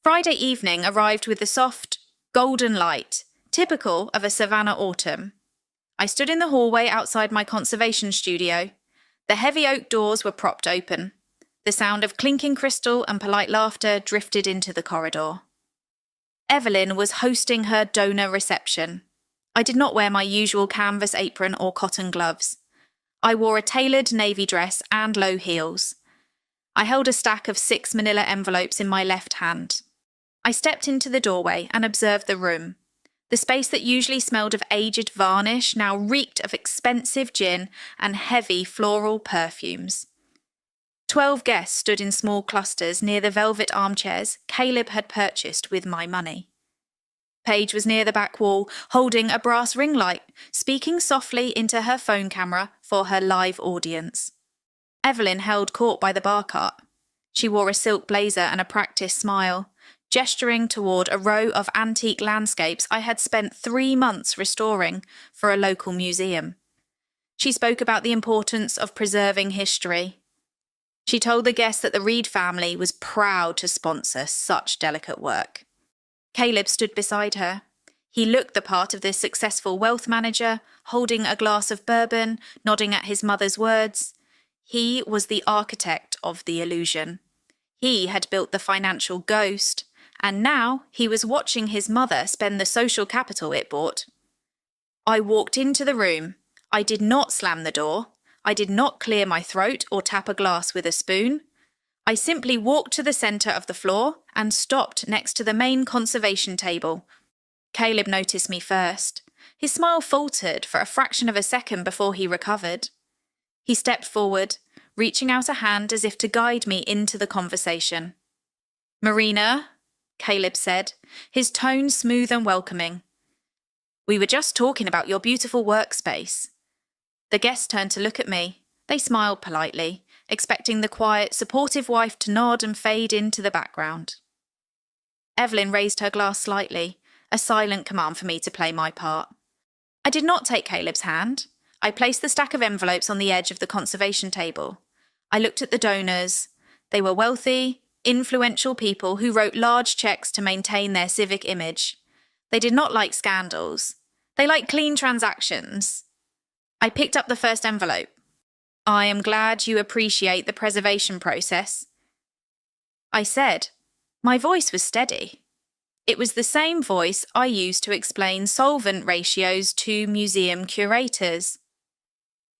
Friday evening arrived with the soft, golden light, typical of a savannah autumn. I stood in the hallway outside my conservation studio. The heavy oak doors were propped open. The sound of clinking crystal and polite laughter drifted into the corridor. Evelyn was hosting her donor reception. I did not wear my usual canvas apron or cotton gloves. I wore a tailored navy dress and low heels. I held a stack of 6 manila envelopes in my left hand. I stepped into the doorway and observed the room. The space that usually smelled of aged varnish now reeked of expensive gin and heavy floral perfumes. 12 guests stood in small clusters near the velvet armchairs Caleb had purchased with my money. Paige was near the back wall, holding a brass ring light, speaking softly into her phone camera for her live audience. Evelyn held court by the bar cart. She wore a silk blazer and a practiced smile, gesturing toward a row of antique landscapes I had spent 3 months restoring for a local museum. She spoke about the importance of preserving history. She told the guests that the Reed family was proud to sponsor such delicate work. Caleb stood beside her. He looked the part of the successful wealth manager, holding a glass of bourbon, nodding at his mother's words. He was the architect of the illusion. He had built the financial ghost, and now he was watching his mother spend the social capital it bought. I walked into the room. I did not slam the door. I did not clear my throat or tap a glass with a spoon. I simply walked to the centre of the floor and stopped next to the main conservation table. Caleb noticed me first. His smile faltered for a fraction of a second before he recovered. He stepped forward, reaching out a hand as if to guide me into the conversation. "Marina," Caleb said, his tone smooth and welcoming. "We were just talking about your beautiful workspace." The guests turned to look at me. They smiled politely, expecting the quiet, supportive wife to nod and fade into the background. Evelyn raised her glass slightly, a silent command for me to play my part. I did not take Caleb's hand. I placed the stack of envelopes on the edge of the conservation table. I looked at the donors. They were wealthy, influential people who wrote large checks to maintain their civic image. They did not like scandals. They liked clean transactions. I picked up the first envelope. "I am glad you appreciate the preservation process," I said. My voice was steady. It was the same voice I used to explain solvent ratios to museum curators.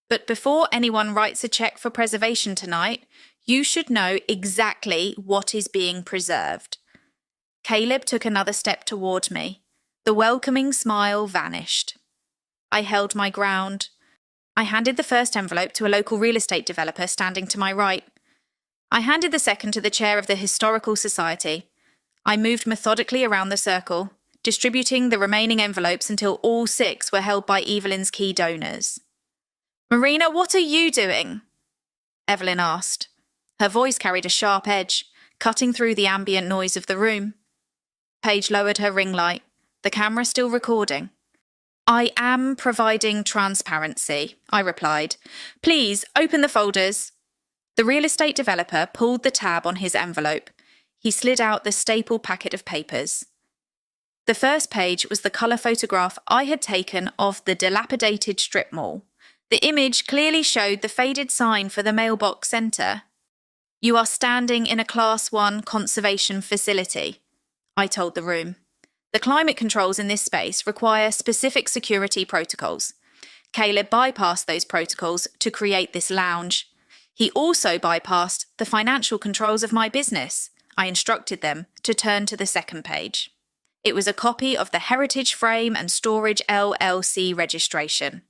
"But before anyone writes a check for preservation tonight, you should know exactly what is being preserved." Caleb took another step toward me. The welcoming smile vanished. I held my ground. I handed the first envelope to a local real estate developer standing to my right. I handed the second to the chair of the Historical Society. I moved methodically around the circle, distributing the remaining envelopes until all 6 were held by Evelyn's key donors. "Marina, what are you doing?" Evelyn asked. Her voice carried a sharp edge, cutting through the ambient noise of the room. Paige lowered her ring light, the camera still recording. "I am providing transparency," I replied. "Please, open the folders." The real estate developer pulled the tab on his envelope. He slid out the staple packet of papers. The first page was the colour photograph I had taken of the dilapidated strip mall. The image clearly showed the faded sign for the mailbox centre. "You are standing in a Class 1 conservation facility," I told the room. "The climate controls in this space require specific security protocols. Caleb bypassed those protocols to create this lounge. He also bypassed the financial controls of my business." I instructed them to turn to the second page. It was a copy of the Heritage Frame and Storage LLC registration.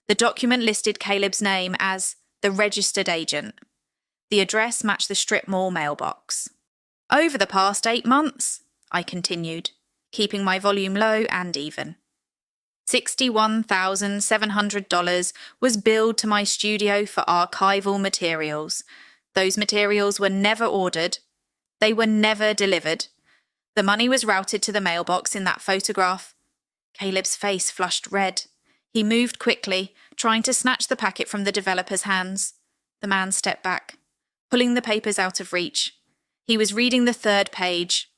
The document listed Caleb's name as the registered agent. The address matched the strip mall mailbox. "Over the past 8 months," I continued, keeping my volume low and even, $61,700 was billed to my studio for archival materials. Those materials were never ordered. They were never delivered. The money was routed to the mailbox in that photograph. Caleb's face flushed red. He moved quickly, trying to snatch the packet from the developer's hands. The man stepped back, pulling the papers out of reach. He was reading the third page.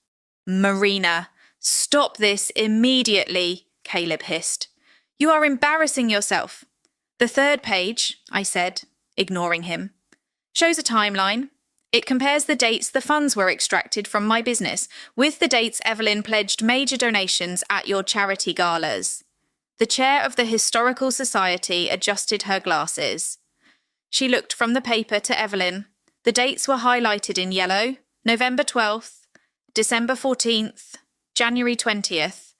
"Marina, stop this immediately," Caleb hissed. "You are embarrassing yourself." "The third page," I said, ignoring him, "shows a timeline. It compares the dates the funds were extracted from my business with the dates Evelyn pledged major donations at your charity galas." The chair of the Historical Society adjusted her glasses. She looked from the paper to Evelyn. The dates were highlighted in yellow: November 12th, December 14th, January 20th.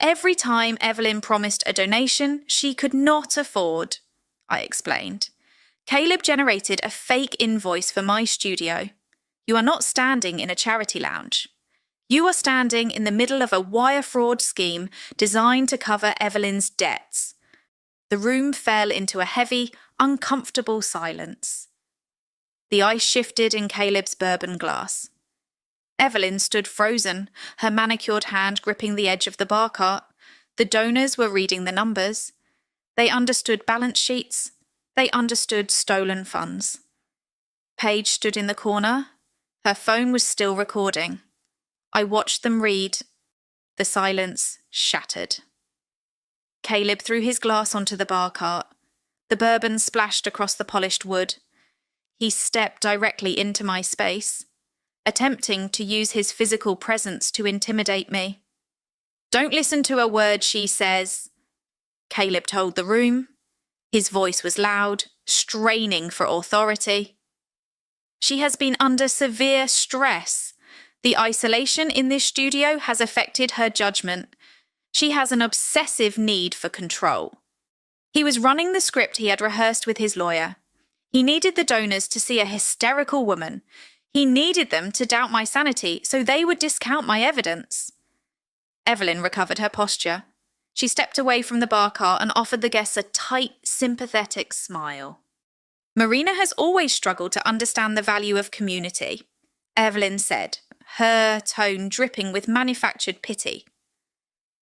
"Every time Evelyn promised a donation she could not afford," I explained. "Caleb generated a fake invoice for my studio. You are not standing in a charity lounge. You are standing in the middle of a wire fraud scheme designed to cover Evelyn's debts." The room fell into a heavy, uncomfortable silence. The ice shifted in Caleb's bourbon glass. Evelyn stood frozen, her manicured hand gripping the edge of the bar cart. The donors were reading the numbers. They understood balance sheets. They understood stolen funds. Paige stood in the corner. Her phone was still recording. I watched them read. The silence shattered. Caleb threw his glass onto the bar cart. The bourbon splashed across the polished wood. He stepped directly into my space, attempting to use his physical presence to intimidate me. "Don't listen to a word she says," Caleb told the room. His voice was loud, straining for authority. "She has been under severe stress. The isolation in this studio has affected her judgment. She has an obsessive need for control." He was running the script he had rehearsed with his lawyer. He needed the donors to see a hysterical woman. He needed them to doubt my sanity so they would discount my evidence. Evelyn recovered her posture. She stepped away from the bar cart and offered the guests a tight, sympathetic smile. "Marina has always struggled to understand the value of community," Evelyn said, her tone dripping with manufactured pity.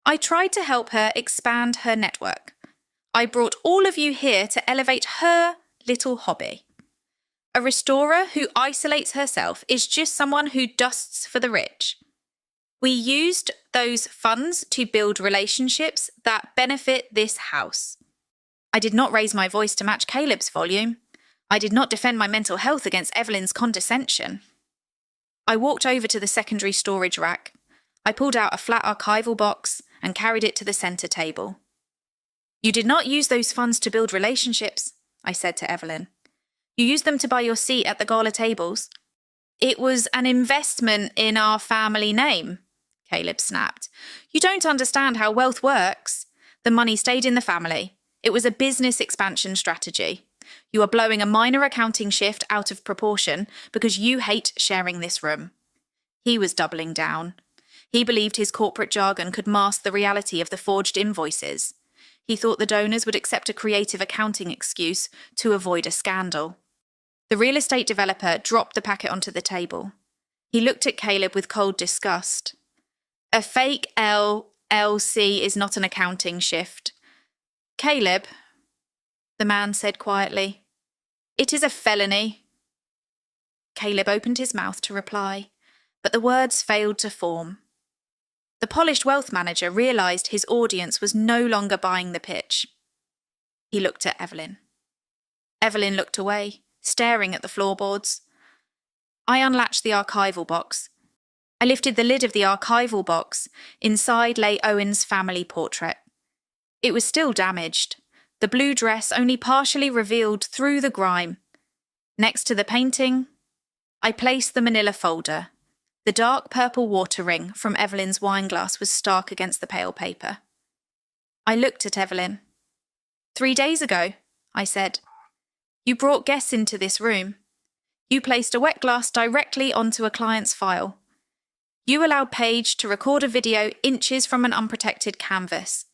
"I tried to help her expand her network. I brought all of you here to elevate her little hobby. A restorer who isolates herself is just someone who dusts for the rich. We used those funds to build relationships that benefit this house." I did not raise my voice to match Caleb's volume. I did not defend my mental health against Evelyn's condescension. I walked over to the secondary storage rack. I pulled out a flat archival box and carried it to the centre table. "You did not use those funds to build relationships," I said to Evelyn. "You used them to buy your seat at the gala tables." "It was an investment in our family name," Caleb snapped. "You don't understand how wealth works. The money stayed in the family. It was a business expansion strategy. You are blowing a minor accounting shift out of proportion because you hate sharing this room." He was doubling down. He believed his corporate jargon could mask the reality of the forged invoices. He thought the donors would accept a creative accounting excuse to avoid a scandal. The real estate developer dropped the packet onto the table. He looked at Caleb with cold disgust. A fake LLC is not an accounting shift. Caleb, the man said quietly, it is a felony. Caleb opened his mouth to reply, but the words failed to form. The polished wealth manager realised his audience was no longer buying the pitch. He looked at Evelyn. Evelyn looked away, staring at the floorboards. I unlatched the archival box. I lifted the lid of the archival box. Inside lay Owen's family portrait. It was still damaged, the blue dress only partially revealed through the grime. Next to the painting, I placed the manila folder. The dark purple water ring from Evelyn's wineglass was stark against the pale paper. I looked at Evelyn. 3 days ago, I said, you brought guests into this room. You placed a wet glass directly onto a client's file. You allowed Paige to record a video inches from an unprotected canvas.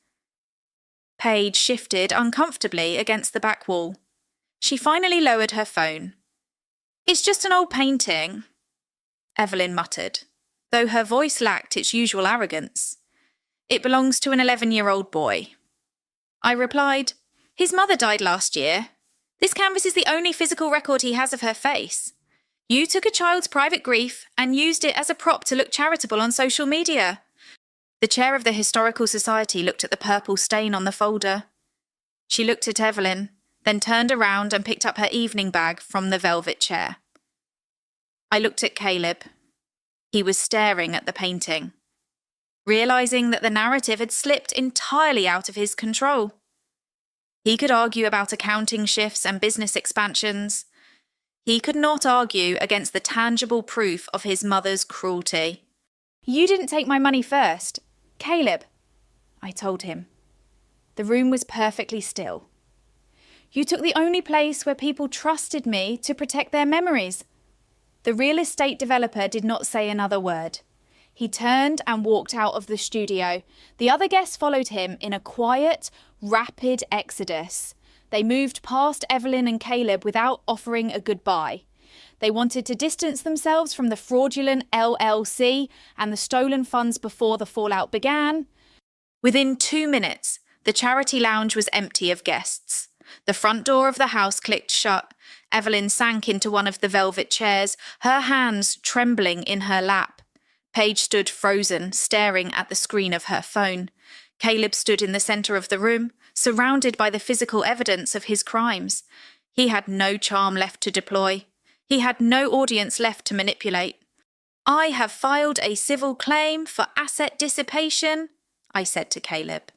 Paige shifted uncomfortably against the back wall. She finally lowered her phone. It's just an old painting, Evelyn muttered, though her voice lacked its usual arrogance. It belongs to an 11-year-old boy. I replied, his mother died last year. This canvas is the only physical record he has of her face. You took a child's private grief and used it as a prop to look charitable on social media. The chair of the Historical Society looked at the purple stain on the folder. She looked at Evelyn, then turned around and picked up her evening bag from the velvet chair. I looked at Caleb. He was staring at the painting, realising that the narrative had slipped entirely out of his control. He could argue about accounting shifts and business expansions. He could not argue against the tangible proof of his mother's cruelty. You didn't take my money first, Caleb, I told him. The room was perfectly still. You took the only place where people trusted me to protect their memories. The real estate developer did not say another word. He turned and walked out of the studio. The other guests followed him in a quiet, rapid exodus. They moved past Evelyn and Caleb without offering a goodbye. They wanted to distance themselves from the fraudulent LLC and the stolen funds before the fallout began. Within 2 minutes, the charity lounge was empty of guests. The front door of the house clicked shut. Evelyn sank into one of the velvet chairs, her hands trembling in her lap. Paige stood frozen, staring at the screen of her phone. Caleb stood in the centre of the room, surrounded by the physical evidence of his crimes. He had no charm left to deploy. He had no audience left to manipulate. I have filed a civil claim for asset dissipation, I said to Caleb.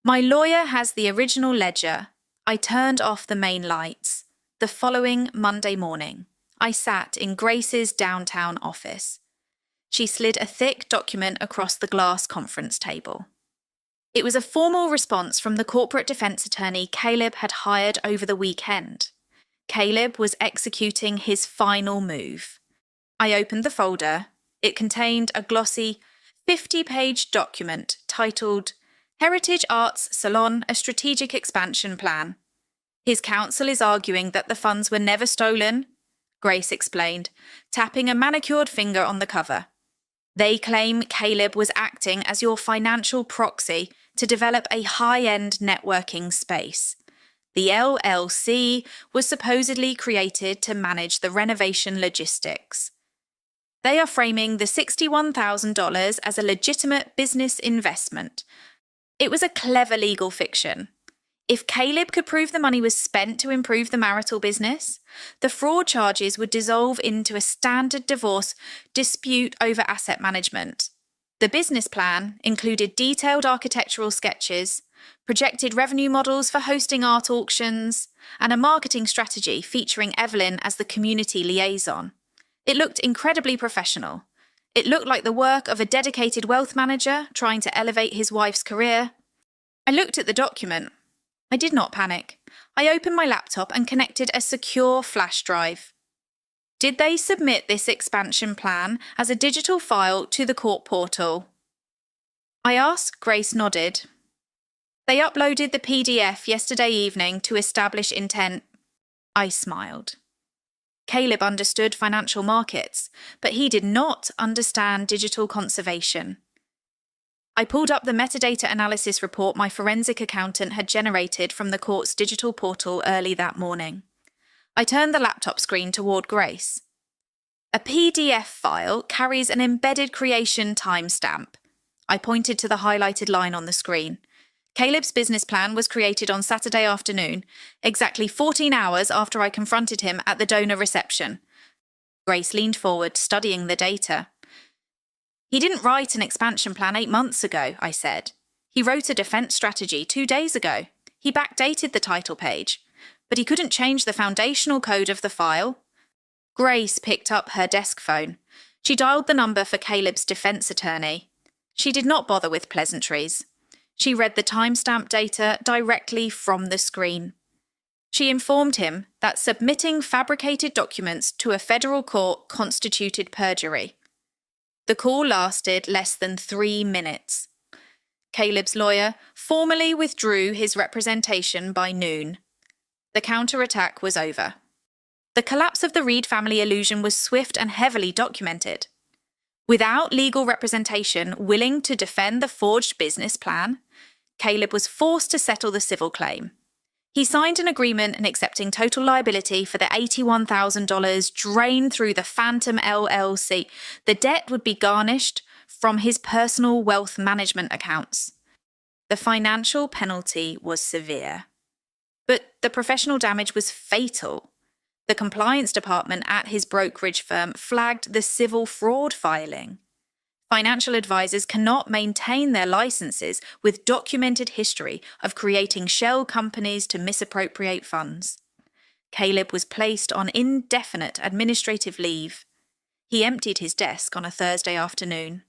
My lawyer has the original ledger. I turned off the main lights. The following Monday morning, I sat in Grace's downtown office. She slid a thick document across the glass conference table. It was a formal response from the corporate defence attorney Caleb had hired over the weekend. Caleb was executing his final move. I opened the folder. It contained a glossy 50-page document titled Heritage Arts Salon, a Strategic Expansion Plan. His counsel is arguing that the funds were never stolen, Grace explained, tapping a manicured finger on the cover. They claim Caleb was acting as your financial proxy to develop a high-end networking space. The LLC was supposedly created to manage the renovation logistics. They are framing the $61,000 as a legitimate business investment. It was a clever legal fiction. If Caleb could prove the money was spent to improve the marital business, the fraud charges would dissolve into a standard divorce dispute over asset management. The business plan included detailed architectural sketches, projected revenue models for hosting art auctions, and a marketing strategy featuring Evelyn as the community liaison. It looked incredibly professional. It looked like the work of a dedicated wealth manager trying to elevate his wife's career. I looked at the document. I did not panic. I opened my laptop and connected a secure flash drive. Did they submit this expansion plan as a digital file to the court portal? I asked. Grace nodded. They uploaded the PDF yesterday evening to establish intent. I smiled. Caleb understood financial markets, but he did not understand digital conservation. I pulled up the metadata analysis report my forensic accountant had generated from the court's digital portal early that morning. I turned the laptop screen toward Grace. A PDF file carries an embedded creation timestamp. I pointed to the highlighted line on the screen. Caleb's business plan was created on Saturday afternoon, exactly 14 hours after I confronted him at the donor reception. Grace leaned forward, studying the data. He didn't write an expansion plan 8 months ago, I said. He wrote a defense strategy 2 days ago. He backdated the title page, but he couldn't change the foundational code of the file. Grace picked up her desk phone. She dialed the number for Caleb's defense attorney. She did not bother with pleasantries. She read the timestamp data directly from the screen. She informed him that submitting fabricated documents to a federal court constituted perjury. The call lasted less than 3 minutes. Caleb's lawyer formally withdrew his representation by noon. The counterattack was over. The collapse of the Reed family illusion was swift and heavily documented. Without legal representation willing to defend the forged business plan, Caleb was forced to settle the civil claim. He signed an agreement in accepting total liability for the $81,000 drained through the Phantom LLC. The debt would be garnished from his personal wealth management accounts. The financial penalty was severe. But the professional damage was fatal. The compliance department at his brokerage firm flagged the civil fraud filing. Financial advisors cannot maintain their licenses with documented history of creating shell companies to misappropriate funds. Caleb was placed on indefinite administrative leave. He emptied his desk on a Thursday afternoon.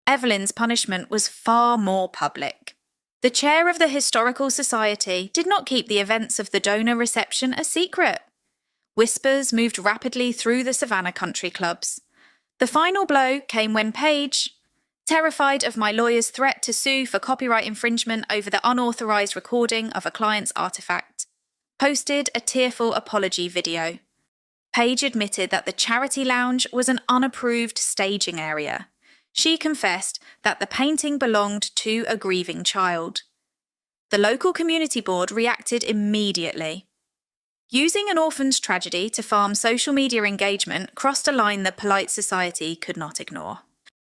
Evelyn's punishment was far more public. The chair of the Historical Society did not keep the events of the donor reception a secret. Whispers moved rapidly through the Savannah country clubs. The final blow came when Paige, terrified of my lawyer's threat to sue for copyright infringement over the unauthorized recording of a client's artifact, posted a tearful apology video. Paige admitted that the charity lounge was an unapproved staging area. She confessed that the painting belonged to a grieving child. The local community board reacted immediately. Using an orphan's tragedy to farm social media engagement crossed a line that polite society could not ignore.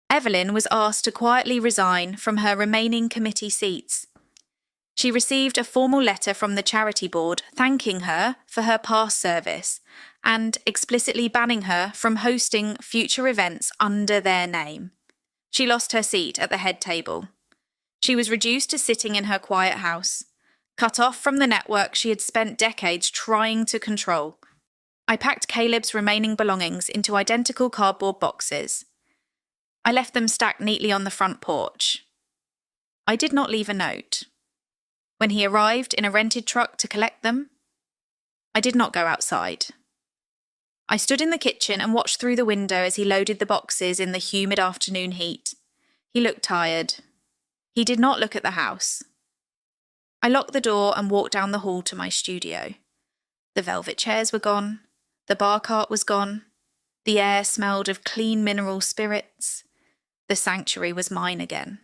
Evelyn was asked to quietly resign from her remaining committee seats. She received a formal letter from the charity board thanking her for her past service and explicitly banning her from hosting future events under their name. She lost her seat at the head table. She was reduced to sitting in her quiet house, cut off from the network she had spent decades trying to control. I packed Caleb's remaining belongings into identical cardboard boxes. I left them stacked neatly on the front porch. I did not leave a note. When he arrived in a rented truck to collect them, I did not go outside. I stood in the kitchen and watched through the window as he loaded the boxes in the humid afternoon heat. He looked tired. He did not look at the house. I locked the door and walked down the hall to my studio. The velvet chairs were gone. The bar cart was gone. The air smelled of clean mineral spirits. The sanctuary was mine again.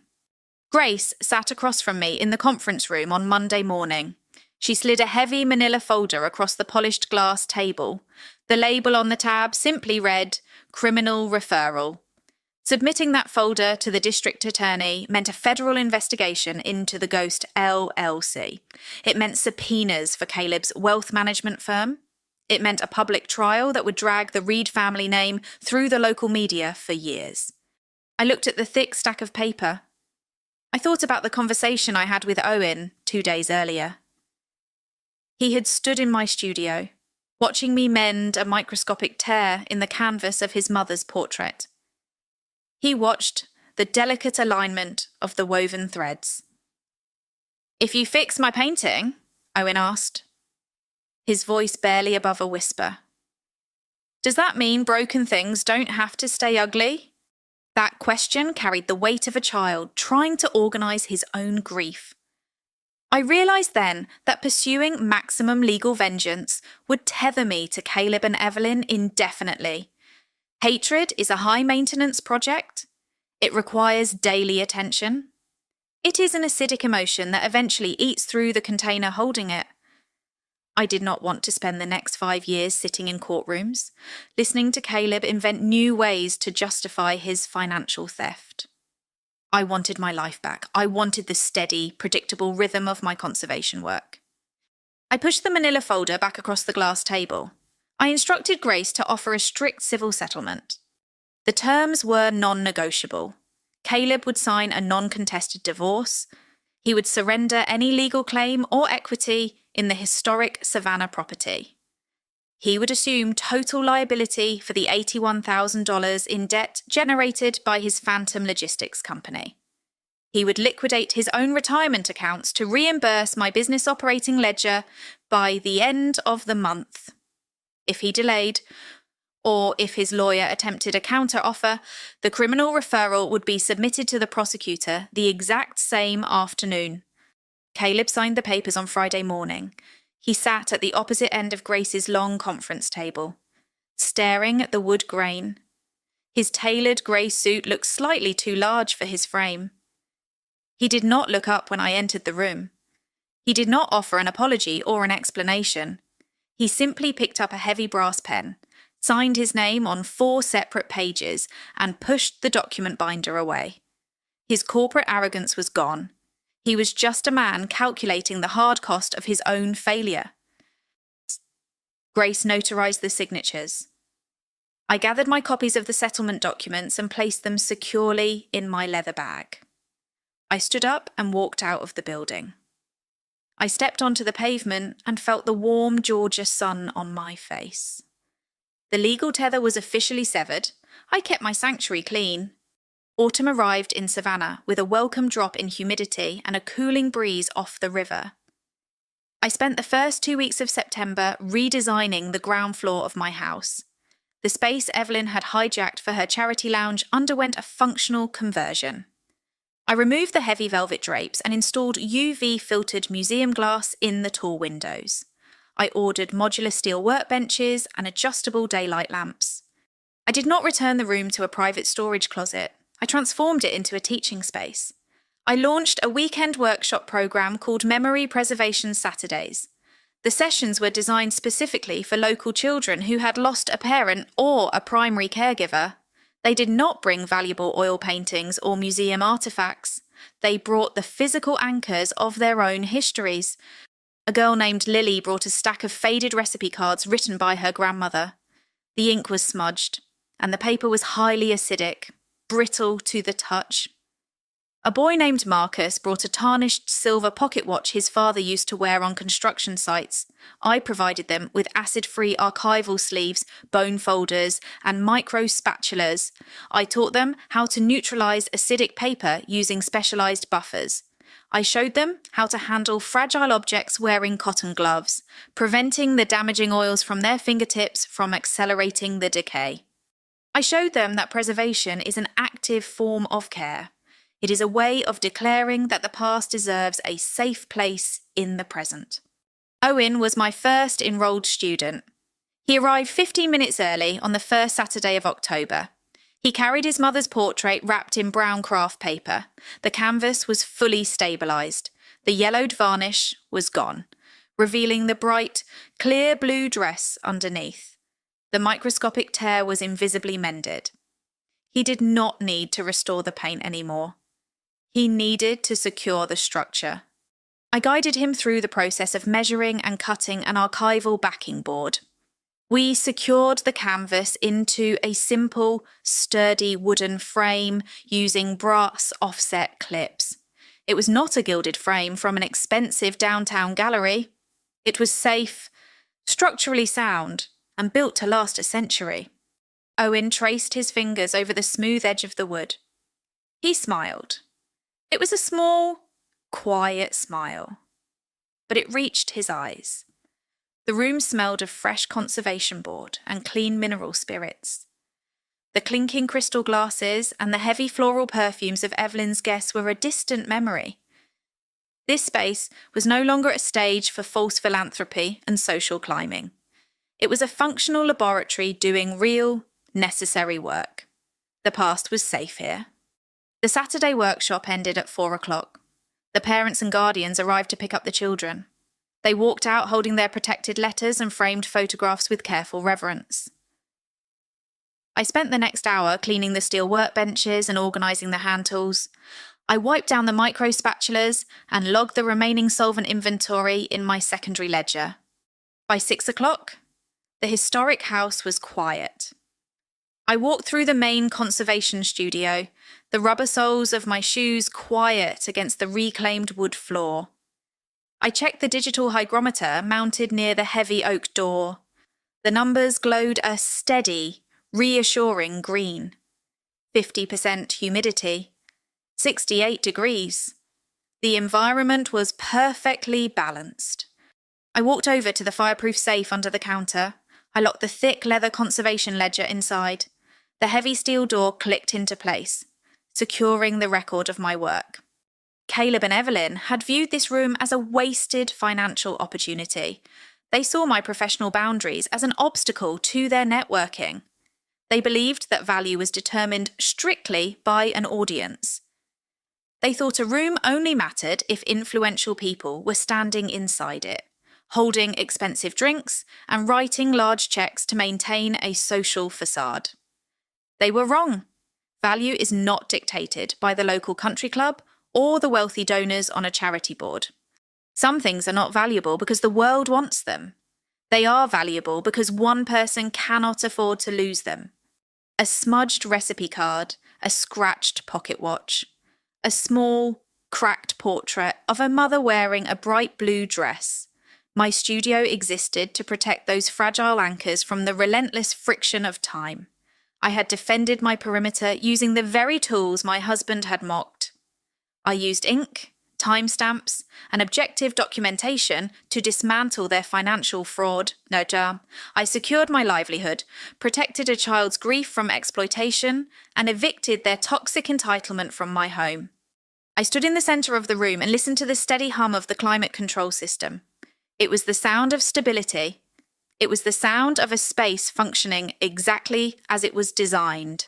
Grace sat across from me in the conference room on Monday morning. She slid a heavy manila folder across the polished glass table. The label on the tab simply read, "Criminal Referral." Submitting that folder to the district attorney meant a federal investigation into the Ghost LLC. It meant subpoenas for Caleb's wealth management firm. It meant a public trial that would drag the Reed family name through the local media for years. I looked at the thick stack of paper. I thought about the conversation I had with Owen 2 days earlier. He had stood in my studio, watching me mend a microscopic tear in the canvas of his mother's portrait. He watched the delicate alignment of the woven threads. "If you fix my painting?" Owen asked, his voice barely above a whisper. "Does that mean broken things don't have to stay ugly?" That question carried the weight of a child trying to organise his own grief. I realised then that pursuing maximum legal vengeance would tether me to Caleb and Evelyn indefinitely. Hatred is a high-maintenance project. It requires daily attention. It is an acidic emotion that eventually eats through the container holding it. I did not want to spend the next 5 years sitting in courtrooms, listening to Caleb invent new ways to justify his financial theft. I wanted my life back. I wanted the steady, predictable rhythm of my conservation work. I pushed the manila folder back across the glass table. I instructed Grace to offer a strict civil settlement. The terms were non-negotiable. Caleb would sign a non-contested divorce. He would surrender any legal claim or equity in the historic Savannah property. He would assume total liability for the $81,000 in debt generated by his phantom logistics company. He would liquidate his own retirement accounts to reimburse my business operating ledger by the end of the month. If he delayed, or if his lawyer attempted a counter-offer, the criminal referral would be submitted to the prosecutor the exact same afternoon. Caleb signed the papers on Friday morning. He sat at the opposite end of Grace's long conference table, staring at the wood grain. His tailored grey suit looked slightly too large for his frame. He did not look up when I entered the room. He did not offer an apology or an explanation. He simply picked up a heavy brass pen, signed his name on 4 separate pages, and pushed the document binder away. His corporate arrogance was gone. He was just a man calculating the hard cost of his own failure. Grace notarized the signatures. I gathered my copies of the settlement documents and placed them securely in my leather bag. I stood up and walked out of the building. I stepped onto the pavement and felt the warm Georgia sun on my face. The legal tether was officially severed. I kept my sanctuary clean. Autumn arrived in Savannah with a welcome drop in humidity and a cooling breeze off the river. I spent the first 2 weeks of September redesigning the ground floor of my house. The space Evelyn had hijacked for her charity lounge underwent a functional conversion. I removed the heavy velvet drapes and installed UV-filtered museum glass in the tall windows. I ordered modular steel workbenches and adjustable daylight lamps. I did not return the room to a private storage closet. I transformed it into a teaching space. I launched a weekend workshop program called Memory Preservation Saturdays. The sessions were designed specifically for local children who had lost a parent or a primary caregiver. They did not bring valuable oil paintings or museum artifacts. They brought the physical anchors of their own histories. A girl named Lily brought a stack of faded recipe cards written by her grandmother. The ink was smudged, and the paper was highly acidic, brittle to the touch. A boy named Marcus brought a tarnished silver pocket watch his father used to wear on construction sites. I provided them with acid-free archival sleeves, bone folders, and micro spatulas. I taught them how to neutralize acidic paper using specialized buffers. I showed them how to handle fragile objects wearing cotton gloves, preventing the damaging oils from their fingertips from accelerating the decay. I showed them that preservation is an active form of care. It is a way of declaring that the past deserves a safe place in the present. Owen was my first enrolled student. He arrived 15 minutes early on the first Saturday of October. He carried his mother's portrait wrapped in brown craft paper. The canvas was fully stabilised. The yellowed varnish was gone, revealing the bright, clear blue dress underneath. The microscopic tear was invisibly mended. He did not need to restore the paint anymore. He needed to secure the structure. I guided him through the process of measuring and cutting an archival backing board. We secured the canvas into a simple, sturdy wooden frame using brass offset clips. It was not a gilded frame from an expensive downtown gallery. It was safe, structurally sound, and built to last a century. Owen traced his fingers over the smooth edge of the wood. He smiled. It was a small, quiet smile, but it reached his eyes. The room smelled of fresh conservation board and clean mineral spirits. The clinking crystal glasses and the heavy floral perfumes of Evelyn's guests were a distant memory. This space was no longer a stage for false philanthropy and social climbing. It was a functional laboratory doing real, necessary work. The past was safe here. The Saturday workshop ended at 4 o'clock. The parents and guardians arrived to pick up the children. They walked out holding their protected letters and framed photographs with careful reverence. I spent the next hour cleaning the steel workbenches and organising the hand tools. I wiped down the micro spatulas and logged the remaining solvent inventory in my secondary ledger. By 6 o'clock, the historic house was quiet. I walked through the main conservation studio, the rubber soles of my shoes quiet against the reclaimed wood floor. I checked the digital hygrometer mounted near the heavy oak door. The numbers glowed a steady, reassuring green. 50% humidity. 68 degrees. The environment was perfectly balanced. I walked over to the fireproof safe under the counter. I locked the thick leather conservation ledger inside. The heavy steel door clicked into place, securing the record of my work. Caleb and Evelyn had viewed this room as a wasted financial opportunity. They saw my professional boundaries as an obstacle to their networking. They believed that value was determined strictly by an audience. They thought a room only mattered if influential people were standing inside it, holding expensive drinks and writing large checks to maintain a social facade. They were wrong. Value is not dictated by the local country club or the wealthy donors on a charity board. Some things are not valuable because the world wants them. They are valuable because one person cannot afford to lose them. A smudged recipe card, a scratched pocket watch, a small, cracked portrait of a mother wearing a bright blue dress. My studio existed to protect those fragile anchors from the relentless friction of time. I had defended my perimeter using the very tools my husband had mocked. I used ink, timestamps, and objective documentation to dismantle their financial fraud. I secured my livelihood, protected a child's grief from exploitation, and evicted their toxic entitlement from my home. I stood in the centre of the room and listened to the steady hum of the climate control system. It was the sound of stability. It was the sound of a space functioning exactly as it was designed.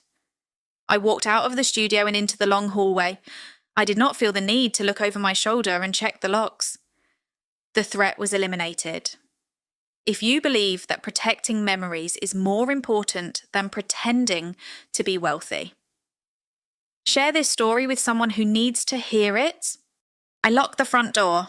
I walked out of the studio and into the long hallway. I did not feel the need to look over my shoulder and check the locks. The threat was eliminated. If you believe that protecting memories is more important than pretending to be wealthy, share this story with someone who needs to hear it. I locked the front door.